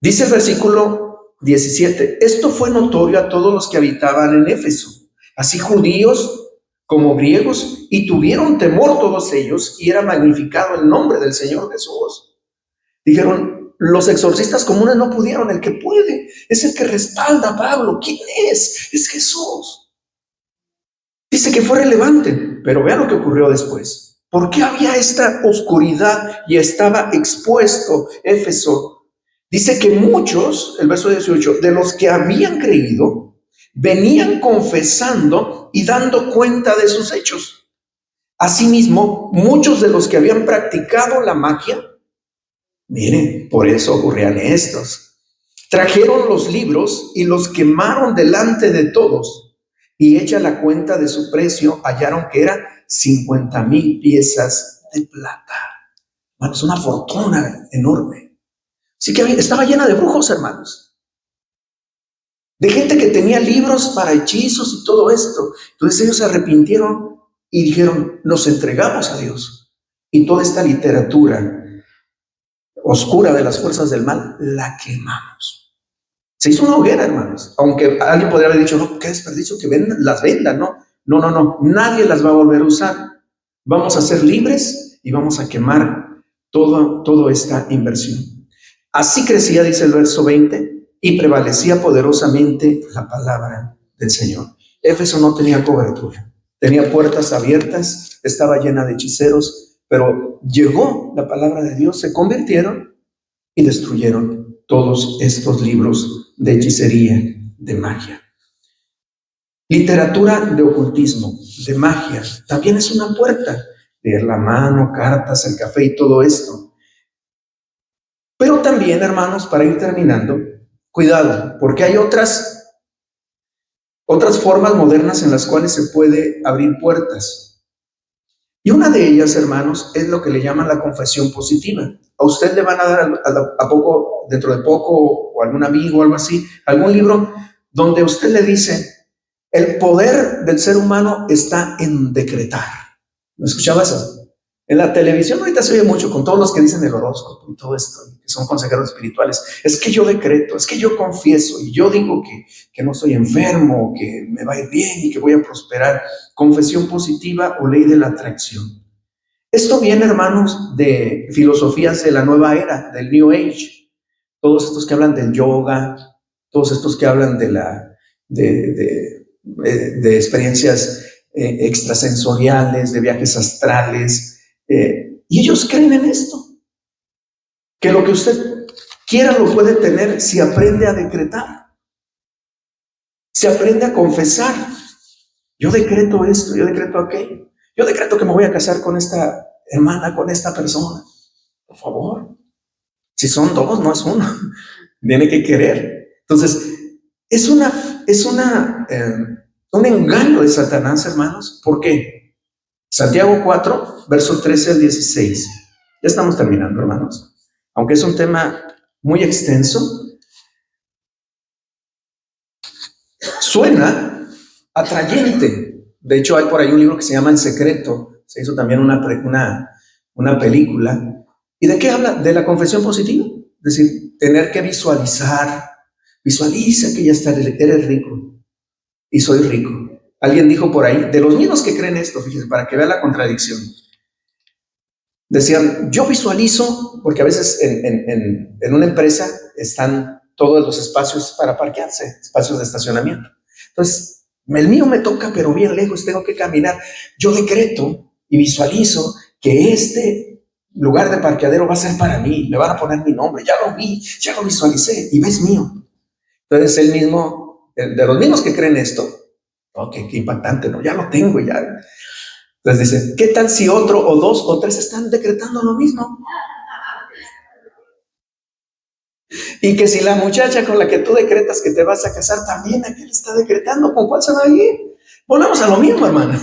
Dice el versículo 17, esto fue notorio a todos los que habitaban en Éfeso, así judíos como griegos, y tuvieron temor todos ellos, y era magnificado el nombre del Señor Jesús. Dijeron, los exorcistas comunes no pudieron, el que puede es el que respalda a Pablo. ¿Quién es? Es Jesús. Dice que fue relevante, pero vean lo que ocurrió después. ¿Por qué había esta oscuridad y estaba expuesto Éfeso? Dice que muchos, el verso 18, de los que habían creído, venían confesando y dando cuenta de sus hechos. Asimismo, muchos de los que habían practicado la magia, miren, por eso ocurrían estos, trajeron los libros y los quemaron delante de todos. Y hecha la cuenta de su precio, hallaron que eran 50,000 piezas de plata. Bueno, es una fortuna enorme. Así que estaba llena de brujos, hermanos. De gente que tenía libros para hechizos y todo esto. Entonces ellos se arrepintieron y dijeron, nos entregamos a Dios. Y toda esta literatura oscura de las fuerzas del mal, la quemamos. Se hizo una hoguera, hermanos. Aunque alguien podría haber dicho, no, qué desperdicio que las vendan, ¿no? No. Nadie las va a volver a usar. Vamos a ser libres y vamos a quemar toda esta inversión. Así crecía, dice el verso 20, y prevalecía poderosamente la palabra del Señor. Éfeso no tenía cobertura. tenía puertas abiertas, estaba llena de hechiceros, pero llegó la palabra de Dios, se convirtieron y destruyeron todos estos libros de hechicería, de magia. Literatura de ocultismo, de magia, también es una puerta. Leer la mano, cartas, el café y todo esto. Pero también, hermanos, para ir terminando, cuidado, porque hay otras formas modernas en las cuales se puede abrir puertas. Y una de ellas, hermanos, es lo que le llaman la confesión positiva. A usted le van a dar dentro de poco, o algún amigo o algo así, algún libro donde usted le dice: el poder del ser humano está en decretar. ¿No escuchaba eso? En la televisión ahorita se oye mucho con todos los que dicen el horóscopo y todo esto, que son consejeros espirituales. Es que yo decreto, es que yo confieso y yo digo que no soy enfermo, que me va a ir bien y que voy a prosperar. Confesión positiva o ley de la atracción. Esto viene, hermanos, de filosofías de la nueva era, del New Age. Todos estos que hablan del yoga, todos estos que hablan de experiencias extrasensoriales, de viajes astrales. Y ellos creen en esto, que lo que usted quiera lo puede tener si aprende a decretar, si aprende a confesar. Yo decreto esto, yo decreto aquello, yo decreto que me voy a casar con esta hermana, con esta persona. Por favor, si son dos, no es uno, tiene que querer. Entonces, es un engaño de Satanás, hermanos. ¿Por qué? Santiago 4, verso 13 al 16. Ya estamos terminando, hermanos. Aunque es un tema muy extenso, suena atrayente. De hecho, hay por ahí un libro que se llama El Secreto. Se hizo también una película. ¿Y de qué habla? De la confesión positiva. Es decir, tener que visualizar. Visualiza que ya eres rico. Y soy rico. Alguien dijo por ahí, de los mismos que creen esto, fíjense, para que vean la contradicción. Decían, yo visualizo, porque a veces en una empresa están todos los espacios para parquearse, espacios de estacionamiento. Entonces, el mío me toca, pero bien lejos, tengo que caminar. Yo decreto y visualizo que este lugar de parqueadero va a ser para mí, me van a poner mi nombre, ya lo vi, ya lo visualicé y ves mío. Entonces, él mismo, de los mismos que creen esto, qué impactante, ¿no? Ya lo tengo, ya. Entonces dice, ¿qué tal si otro o dos o tres están decretando lo mismo? Y que si la muchacha con la que tú decretas que te vas a casar, también aquel está decretando, ¿con cuál se va a ir? Volvemos a lo mismo, hermano.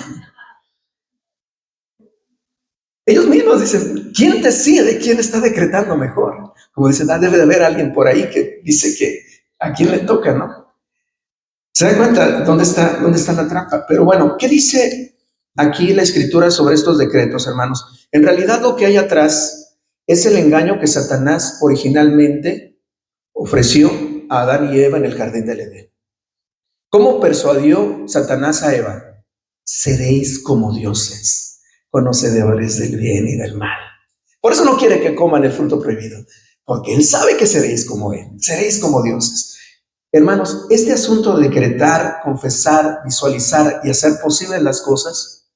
Ellos mismos dicen, ¿quién decide quién está decretando mejor? Como dicen, debe de haber alguien por ahí que dice que a quién le toca, ¿no? ¿Se dan cuenta dónde está la trampa? Pero bueno, ¿qué dice aquí la Escritura sobre estos decretos, hermanos? En realidad lo que hay atrás es el engaño que Satanás originalmente ofreció a Adán y Eva en el jardín del Edén. ¿Cómo persuadió Satanás a Eva? Seréis como dioses, conocedores del bien y del mal. Por eso no quiere que coman el fruto prohibido, porque él sabe que seréis como él, seréis como dioses. Hermanos, este asunto de decretar, confesar, visualizar y hacer posibles las cosas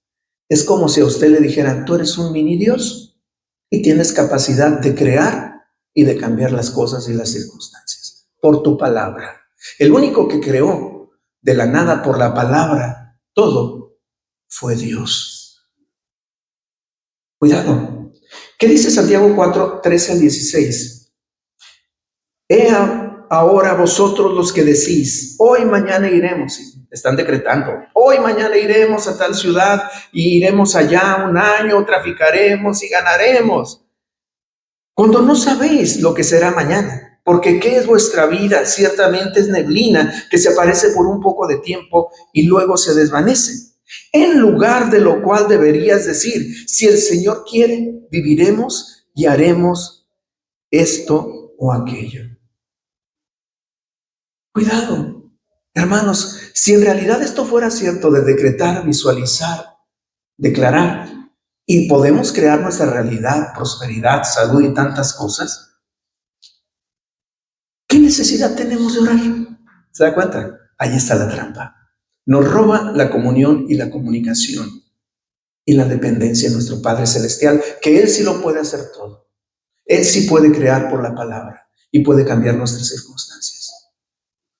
es como si a usted le dijeran, tú eres un mini Dios y tienes capacidad de crear y de cambiar las cosas y las circunstancias por tu palabra. El único que creó de la nada por la palabra todo fue Dios. Cuidado. ¿Qué dice Santiago 4, 13 al 16? Ahora vosotros los que decís, hoy mañana iremos, están decretando, hoy mañana iremos a tal ciudad y iremos allá un año, traficaremos y ganaremos, cuando no sabéis lo que será mañana, porque ¿qué es vuestra vida? Ciertamente es neblina que se aparece por un poco de tiempo y luego se desvanece. En lugar de lo cual deberías decir, si el Señor quiere, viviremos y haremos esto o aquello. Cuidado, hermanos, si en realidad esto fuera cierto de decretar, visualizar, declarar, y podemos crear nuestra realidad, prosperidad, salud y tantas cosas, ¿qué necesidad tenemos de orar? ¿Se da cuenta? Ahí está la trampa. Nos roba la comunión y la comunicación y la dependencia de nuestro Padre Celestial, que Él sí lo puede hacer todo. Él sí puede crear por la palabra y puede cambiar nuestras circunstancias.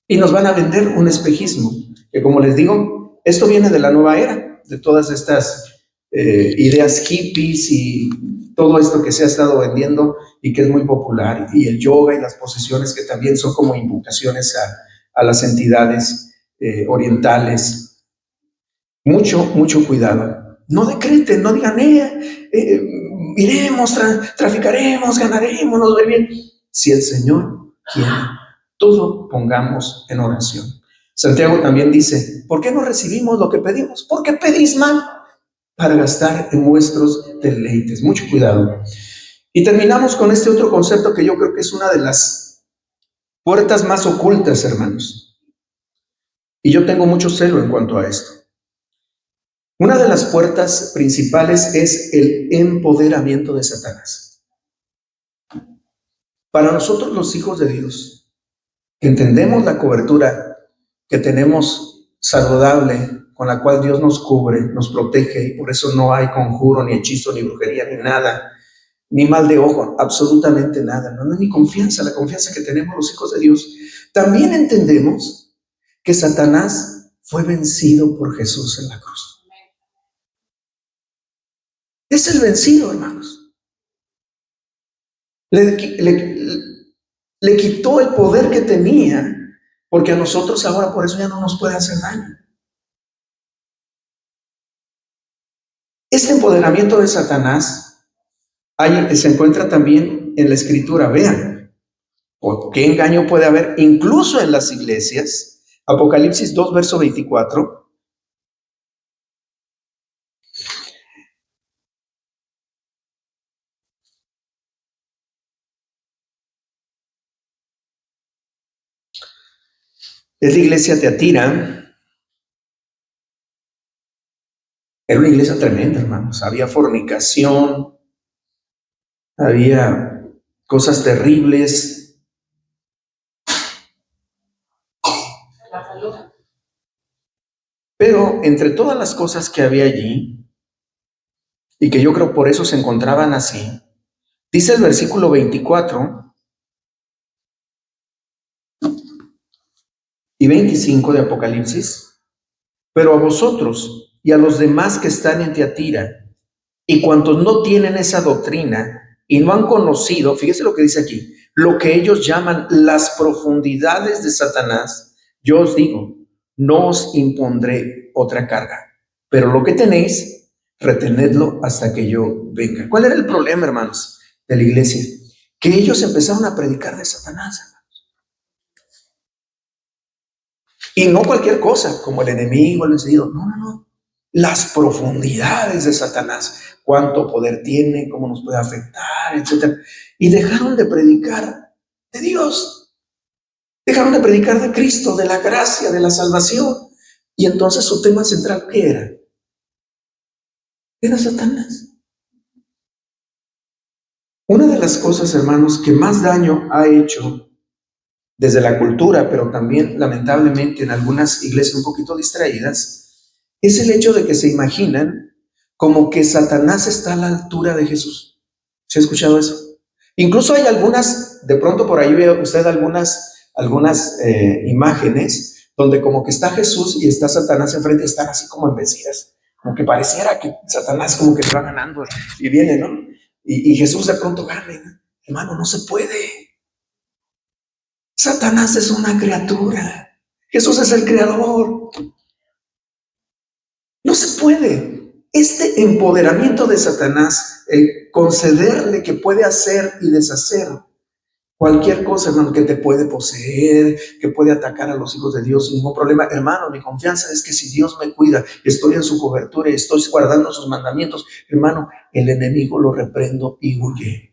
Y nos van a vender un espejismo, que como les digo, esto viene de la nueva era, de todas estas ideas hippies y todo esto que se ha estado vendiendo y que es muy popular, y el yoga y las posesiones que también son como invocaciones a las entidades orientales. Mucho cuidado. No decreten, no digan, iremos, traficaremos, ganaremos, nos va bien. Si el Señor quiere, todo pongamos en oración. Santiago también dice, ¿por qué no recibimos lo que pedimos? Porque pedís mal para gastar en vuestros deleites. Mucho cuidado. Y terminamos con este otro concepto que yo creo que es una de las puertas más ocultas, hermanos. Y yo tengo mucho celo en cuanto a esto. Una de las puertas principales es el empoderamiento de Satanás. Para nosotros los hijos de Dios, que entendemos la cobertura que tenemos saludable, con la cual Dios nos cubre, nos protege, y por eso no hay conjuro, ni hechizo, ni brujería, ni nada, ni mal de ojo, absolutamente nada. No es ni confianza, la confianza que tenemos los hijos de Dios. También entendemos que Satanás fue vencido por Jesús en la cruz. Es el vencido, hermanos. Le quitó el poder que tenía, porque a nosotros ahora por eso ya no nos puede hacer daño. Este empoderamiento de Satanás se encuentra también en la Escritura. Vean, ¿qué engaño puede haber incluso en las iglesias? Apocalipsis 2, verso 24. Es la iglesia de Tiatira. Era una iglesia tremenda, hermanos. Había fornicación, había cosas terribles. Pero entre todas las cosas que había allí, y que yo creo por eso se encontraban así, dice el versículo 24 y 25 de Apocalipsis: pero a vosotros y a los demás que están en Tiatira, y cuantos no tienen esa doctrina y no han conocido, fíjese lo que dice aquí, lo que ellos llaman las profundidades de Satanás, yo os digo, no os impondré otra carga, pero lo que tenéis, retenedlo hasta que yo venga. ¿Cuál era el problema, hermanos, de la iglesia? Que ellos empezaron a predicar de Satanás. Y no cualquier cosa, como el enemigo, el enseguido. No. Las profundidades de Satanás. Cuánto poder tiene, cómo nos puede afectar, etc. Y dejaron de predicar de Dios. Dejaron de predicar de Cristo, de la gracia, de la salvación. Y entonces su tema central, ¿qué era? Era Satanás. Una de las cosas, hermanos, que más daño ha hecho desde la cultura, pero también lamentablemente en algunas iglesias un poquito distraídas, es el hecho de que se imaginan como que Satanás está a la altura de Jesús. ¿Se ha escuchado eso? Incluso hay algunas, de pronto por ahí ve usted algunas imágenes donde como que está Jesús y está Satanás enfrente, están así como embecidas, como que pareciera que Satanás como que va ganando y viene, ¿no? Y Jesús de pronto gana, ¿no? Hermano, no se puede. Satanás es una criatura. Jesús es el creador. No se puede. Este empoderamiento de Satanás, el concederle que puede hacer y deshacer cualquier cosa, hermano, que te puede poseer, que puede atacar a los hijos de Dios sin ningún problema. Hermano, mi confianza es que si Dios me cuida, estoy en su cobertura y estoy guardando sus mandamientos, hermano, el enemigo lo reprendo y huye.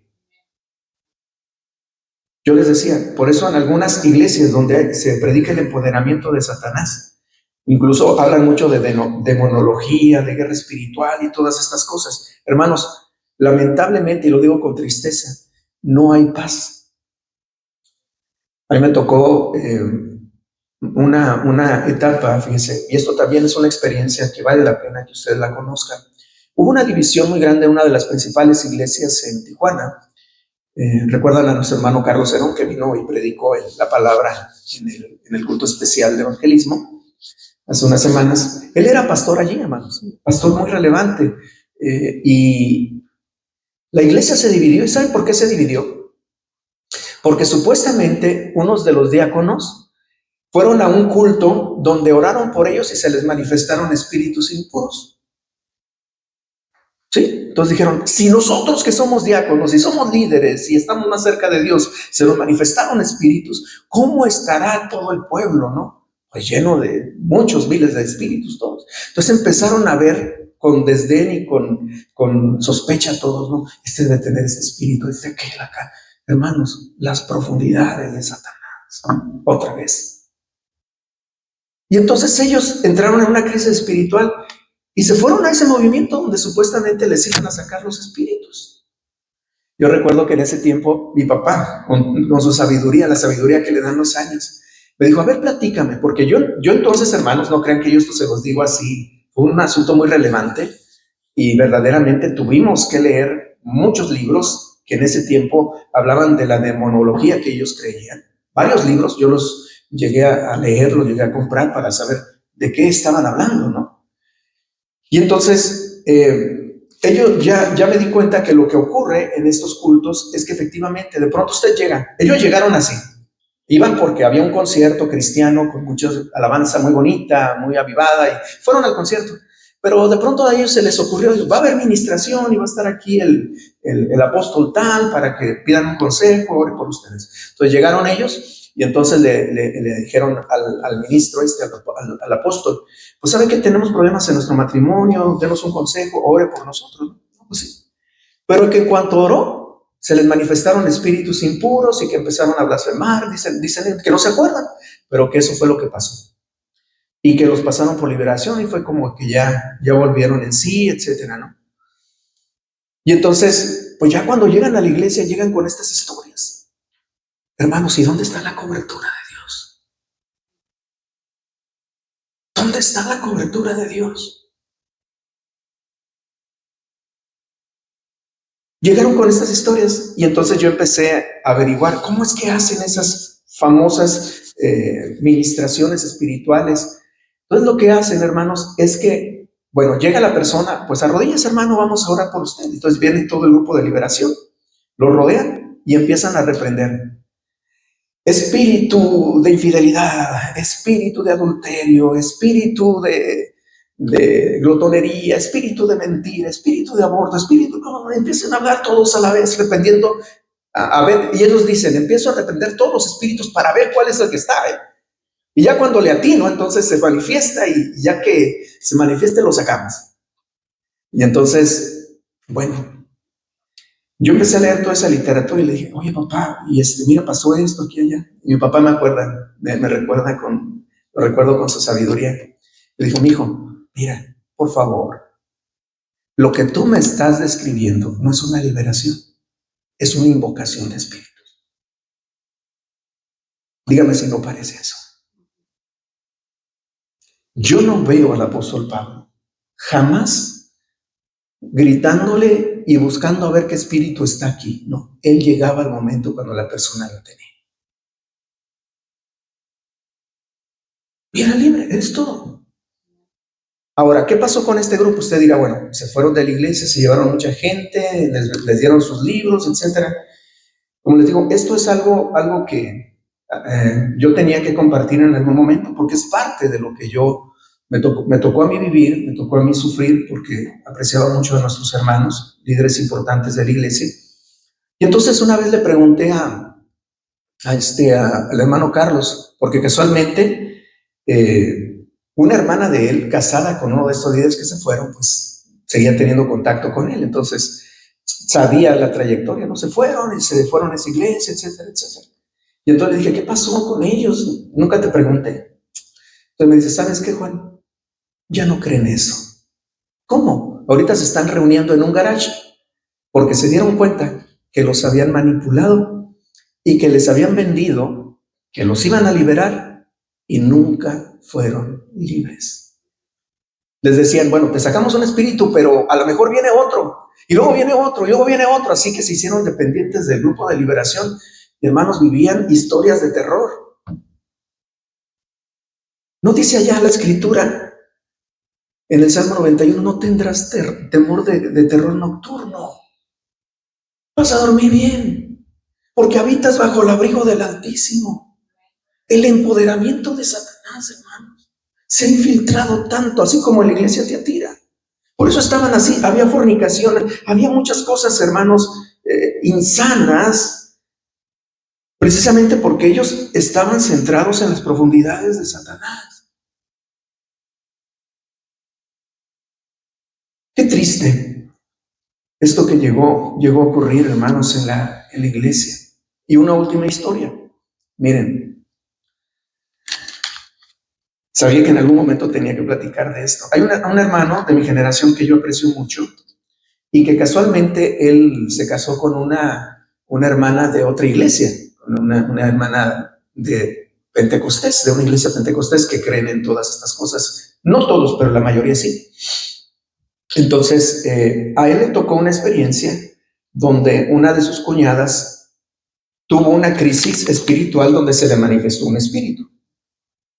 Yo les decía, por eso en algunas iglesias donde se predica el empoderamiento de Satanás, incluso hablan mucho de demonología, de guerra espiritual y todas estas cosas. Hermanos, lamentablemente, y lo digo con tristeza, no hay paz. A mí me tocó una etapa, fíjense, y esto también es una experiencia que vale la pena que ustedes la conozcan. Hubo una división muy grande en una de las principales iglesias en Tijuana. Recuerdan a nuestro hermano Carlos Herón, que vino y predicó la palabra en el culto especial de evangelismo hace unas semanas. Él era pastor allí, hermanos, pastor muy relevante. Y la iglesia se dividió. ¿Y saben por qué se dividió? Porque supuestamente unos de los diáconos fueron a un culto donde oraron por ellos y se les manifestaron espíritus impuros. ¿Sí? Entonces dijeron, si nosotros que somos diáconos y somos líderes y estamos más cerca de Dios, se nos manifestaron espíritus, ¿cómo estará todo el pueblo, no? Pues lleno de muchos miles de espíritus todos. Entonces empezaron a ver con desdén y con sospecha todos, ¿no? Este debe tener este espíritu, este aquel acá. Hermanos, las profundidades de Satanás, ¿no? Otra vez. Y entonces ellos entraron en una crisis espiritual y se fueron a ese movimiento donde supuestamente les iban a sacar los espíritus. Yo recuerdo que en ese tiempo mi papá, con su sabiduría, la sabiduría que le dan los años, me dijo, a ver, platícame, porque yo entonces, hermanos, no crean que yo esto se los digo así, fue un asunto muy relevante y verdaderamente tuvimos que leer muchos libros que en ese tiempo hablaban de la demonología que ellos creían. Varios libros, yo los llegué a leer, los llegué a comprar para saber de qué estaban hablando, ¿no? Y entonces, ellos ya me di cuenta que lo que ocurre en estos cultos es que efectivamente, de pronto usted llega, ellos llegaron así, iban porque había un concierto cristiano con mucha alabanza muy bonita, muy avivada, y fueron al concierto, pero de pronto a ellos se les ocurrió, va a haber ministración y va a estar aquí el apóstol tal para que pidan un consejo, ore por ustedes. Entonces llegaron ellos y entonces le dijeron al ministro al apóstol, pues sabe que tenemos problemas en nuestro matrimonio, denos un consejo, ore por nosotros. No, pues sí. Pero que en cuanto oró, se les manifestaron espíritus impuros y que empezaron a blasfemar, dicen que no se acuerdan, pero que eso fue lo que pasó. Y que los pasaron por liberación y fue como que ya volvieron en sí, etcétera, ¿no? Y entonces, pues ya cuando llegan a la iglesia, llegan con estas historias. Hermanos, ¿y dónde está la cobertura de Dios? ¿Dónde está la cobertura de Dios? Llegaron con estas historias y entonces yo empecé a averiguar cómo es que hacen esas famosas ministraciones espirituales. Entonces lo que hacen, hermanos, es que, bueno, llega la persona, pues arrodíllese, hermano, vamos a orar por usted. Entonces viene todo el grupo de liberación, lo rodean y empiezan a reprender. Espíritu de infidelidad, espíritu de adulterio, espíritu de glotonería, espíritu de mentira, espíritu de aborto, espíritu, no, empiezan a hablar todos a la vez, reprendiendo, a ver, y ellos dicen, empiezo a reprender todos los espíritus para ver cuál es el que está, y ya cuando le atino, entonces se manifiesta, y ya que se manifieste lo sacamos. Y entonces, bueno, yo empecé a leer toda esa literatura y le dije, oye papá, y mira, pasó esto aquí allá. Y mi papá me recuerda lo recuerdo con su sabiduría. Le dijo, mijo, mira, por favor, lo que tú me estás describiendo no es una liberación, es una invocación de espíritus. Dígame si no parece eso. Yo no veo al apóstol Pablo jamás gritándole y buscando a ver qué espíritu está aquí. No, él llegaba al momento cuando la persona lo tenía. Y era libre, es todo. Ahora, ¿qué pasó con este grupo? Usted dirá, bueno, se fueron de la iglesia, se llevaron mucha gente, les dieron sus libros, etcétera. Como les digo, esto es algo que yo tenía que compartir en algún momento, porque es parte de lo que me tocó a mí vivir, me tocó a mí sufrir, porque apreciaba mucho a nuestros hermanos, líderes importantes de la iglesia. Y entonces una vez le pregunté al hermano Carlos, porque casualmente una hermana de él, casada con uno de estos líderes que se fueron, pues seguía teniendo contacto con él, entonces sabía la trayectoria, no se fueron y se fueron a esa iglesia, etcétera, etcétera. Y entonces le dije, ¿qué pasó con ellos? Nunca te pregunté. Entonces me dice, ¿sabes qué, Juan? Ya no creen eso. ¿Cómo? Ahorita se están reuniendo en un garage porque se dieron cuenta que los habían manipulado y que les habían vendido que los iban a liberar y nunca fueron libres. Les decían, bueno, te sacamos un espíritu, pero a lo mejor viene otro, y luego viene otro, y luego viene otro. Así que se hicieron dependientes del grupo de liberación. Y hermanos, vivían historias de terror. ¿No dice allá la Escritura, en el Salmo 91, no tendrás temor de terror nocturno? Vas a dormir bien, porque habitas bajo el abrigo del Altísimo. El empoderamiento de Satanás, hermanos, se ha infiltrado tanto, así como en la iglesia de Tiatira. Por eso estaban así, había fornicación, había muchas cosas, hermanos, insanas, precisamente porque ellos estaban centrados en las profundidades de Satanás. Qué triste esto que llegó a ocurrir, hermanos, en la iglesia. Y una última historia. Miren, sabía que en algún momento tenía que platicar de esto. Hay un hermano de mi generación que yo aprecio mucho y que casualmente él se casó con una hermana de otra iglesia, una hermana de Pentecostés, de una iglesia pentecostés que creen en todas estas cosas. No todos, pero la mayoría sí. Entonces, a él le tocó una experiencia donde una de sus cuñadas tuvo una crisis espiritual donde se le manifestó un espíritu.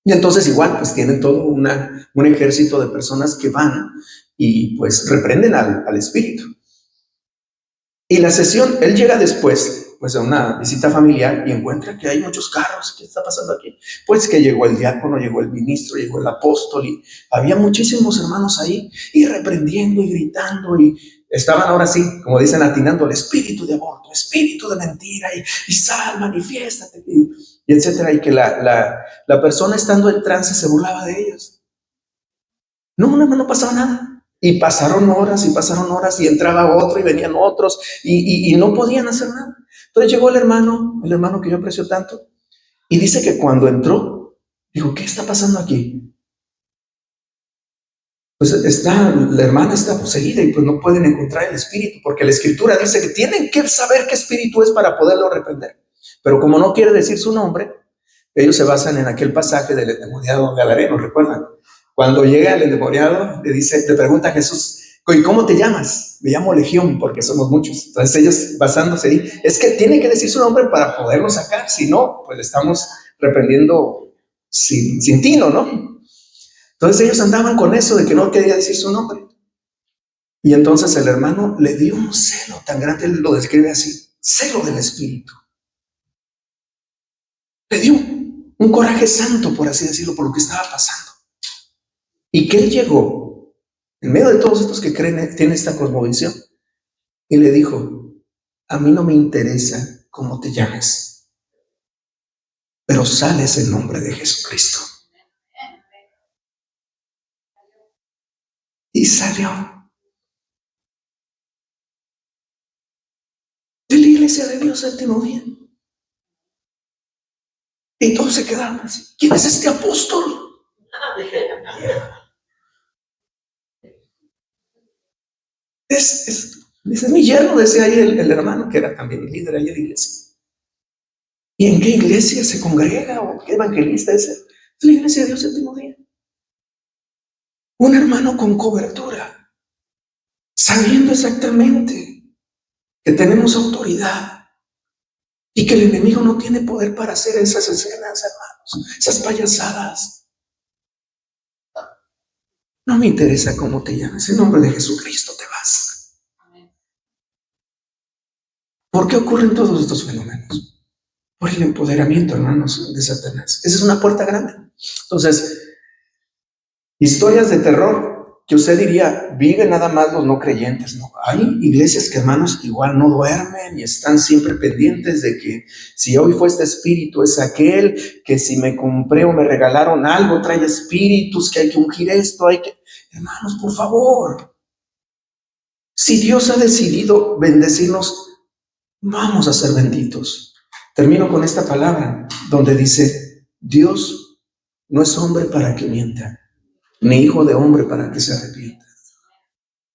Y entonces igual, pues tienen todo un ejército de personas que van y pues reprenden al espíritu. Y la sesión, él llega después, pues a una visita familiar y encuentra que hay muchos carros. ¿Qué está pasando aquí? Pues que llegó el diácono, llegó el ministro, llegó el apóstol y había muchísimos hermanos ahí y reprendiendo y gritando y estaban ahora sí, como dicen, atinando el espíritu de aborto, espíritu de mentira y sal, manifiéstate y etcétera. Y que la persona estando en trance se burlaba de ellos. No pasaba nada. Y pasaron horas y entraba otro y venían otros y no podían hacer nada. Entonces llegó el hermano que yo aprecio tanto, y dice que cuando entró, dijo, ¿qué está pasando aquí? Pues la hermana está poseída y pues no pueden encontrar el espíritu, porque la Escritura dice que tienen que saber qué espíritu es para poderlo reprender. Pero como no quiere decir su nombre, ellos se basan en aquel pasaje del endemoniado gadareno, ¿recuerdan? Cuando llega el endemoniado, le pregunta a Jesús, ¿y cómo te llamas? Me llamo Legión, porque somos muchos. Entonces ellos, basándose ahí, es que tiene que decir su nombre para poderlo sacar, si no, pues le estamos reprendiendo sin tino, ¿no? Entonces ellos andaban con eso de que no quería decir su nombre. Y entonces el hermano le dio un celo tan grande, él lo describe así, celo del espíritu. Le dio un coraje santo, por así decirlo, por lo que estaba pasando. Y que él llegó, en medio de todos estos que creen, tiene esta cosmovisión, y le dijo, a mí no me interesa cómo te llames, pero sales en nombre de Jesucristo. Y salió de la iglesia de Dios séptimo día. Y todos se quedaron así. ¿Quién es este apóstol? Ese es mi yerno, decía ahí el hermano, que era también el líder ahí de la iglesia. ¿Y en qué iglesia se congrega o qué evangelista es él? Es la iglesia de Dios séptimo día. Un hermano con cobertura, sabiendo exactamente que tenemos autoridad y que el enemigo no tiene poder para hacer esas escenas, hermanos, esas payasadas. No me interesa cómo te llames, en nombre de Jesucristo te vas. ¿Por qué ocurren todos estos fenómenos? Por el empoderamiento, hermanos, de Satanás. Esa es una puerta grande. Entonces, historias de terror que usted diría, viven nada más los no creyentes. No, hay iglesias que, hermanos, igual no duermen y están siempre pendientes de que si hoy fue este espíritu, es aquel, que si me compré o me regalaron algo, trae espíritus, que hay que ungir esto, Hermanos, por favor, si Dios ha decidido bendecirnos, vamos a ser benditos. Termino con esta palabra, donde dice, Dios no es hombre para que mienta, ni hijo de hombre para que se arrepienta.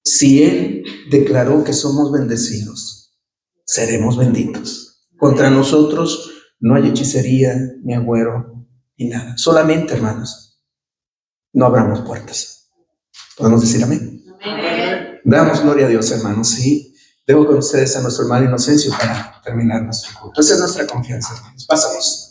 Si Él declaró que somos bendecidos, seremos benditos. Contra nosotros no hay hechicería ni agüero, y nada. Solamente, hermanos, no abramos puertas. ¿Podemos decir amén? Amén. Damos gloria a Dios, hermanos. Sí, dejo con ustedes a nuestro hermano Inocencio para terminar nuestro culto. Esa es nuestra confianza, hermanos. Pasamos.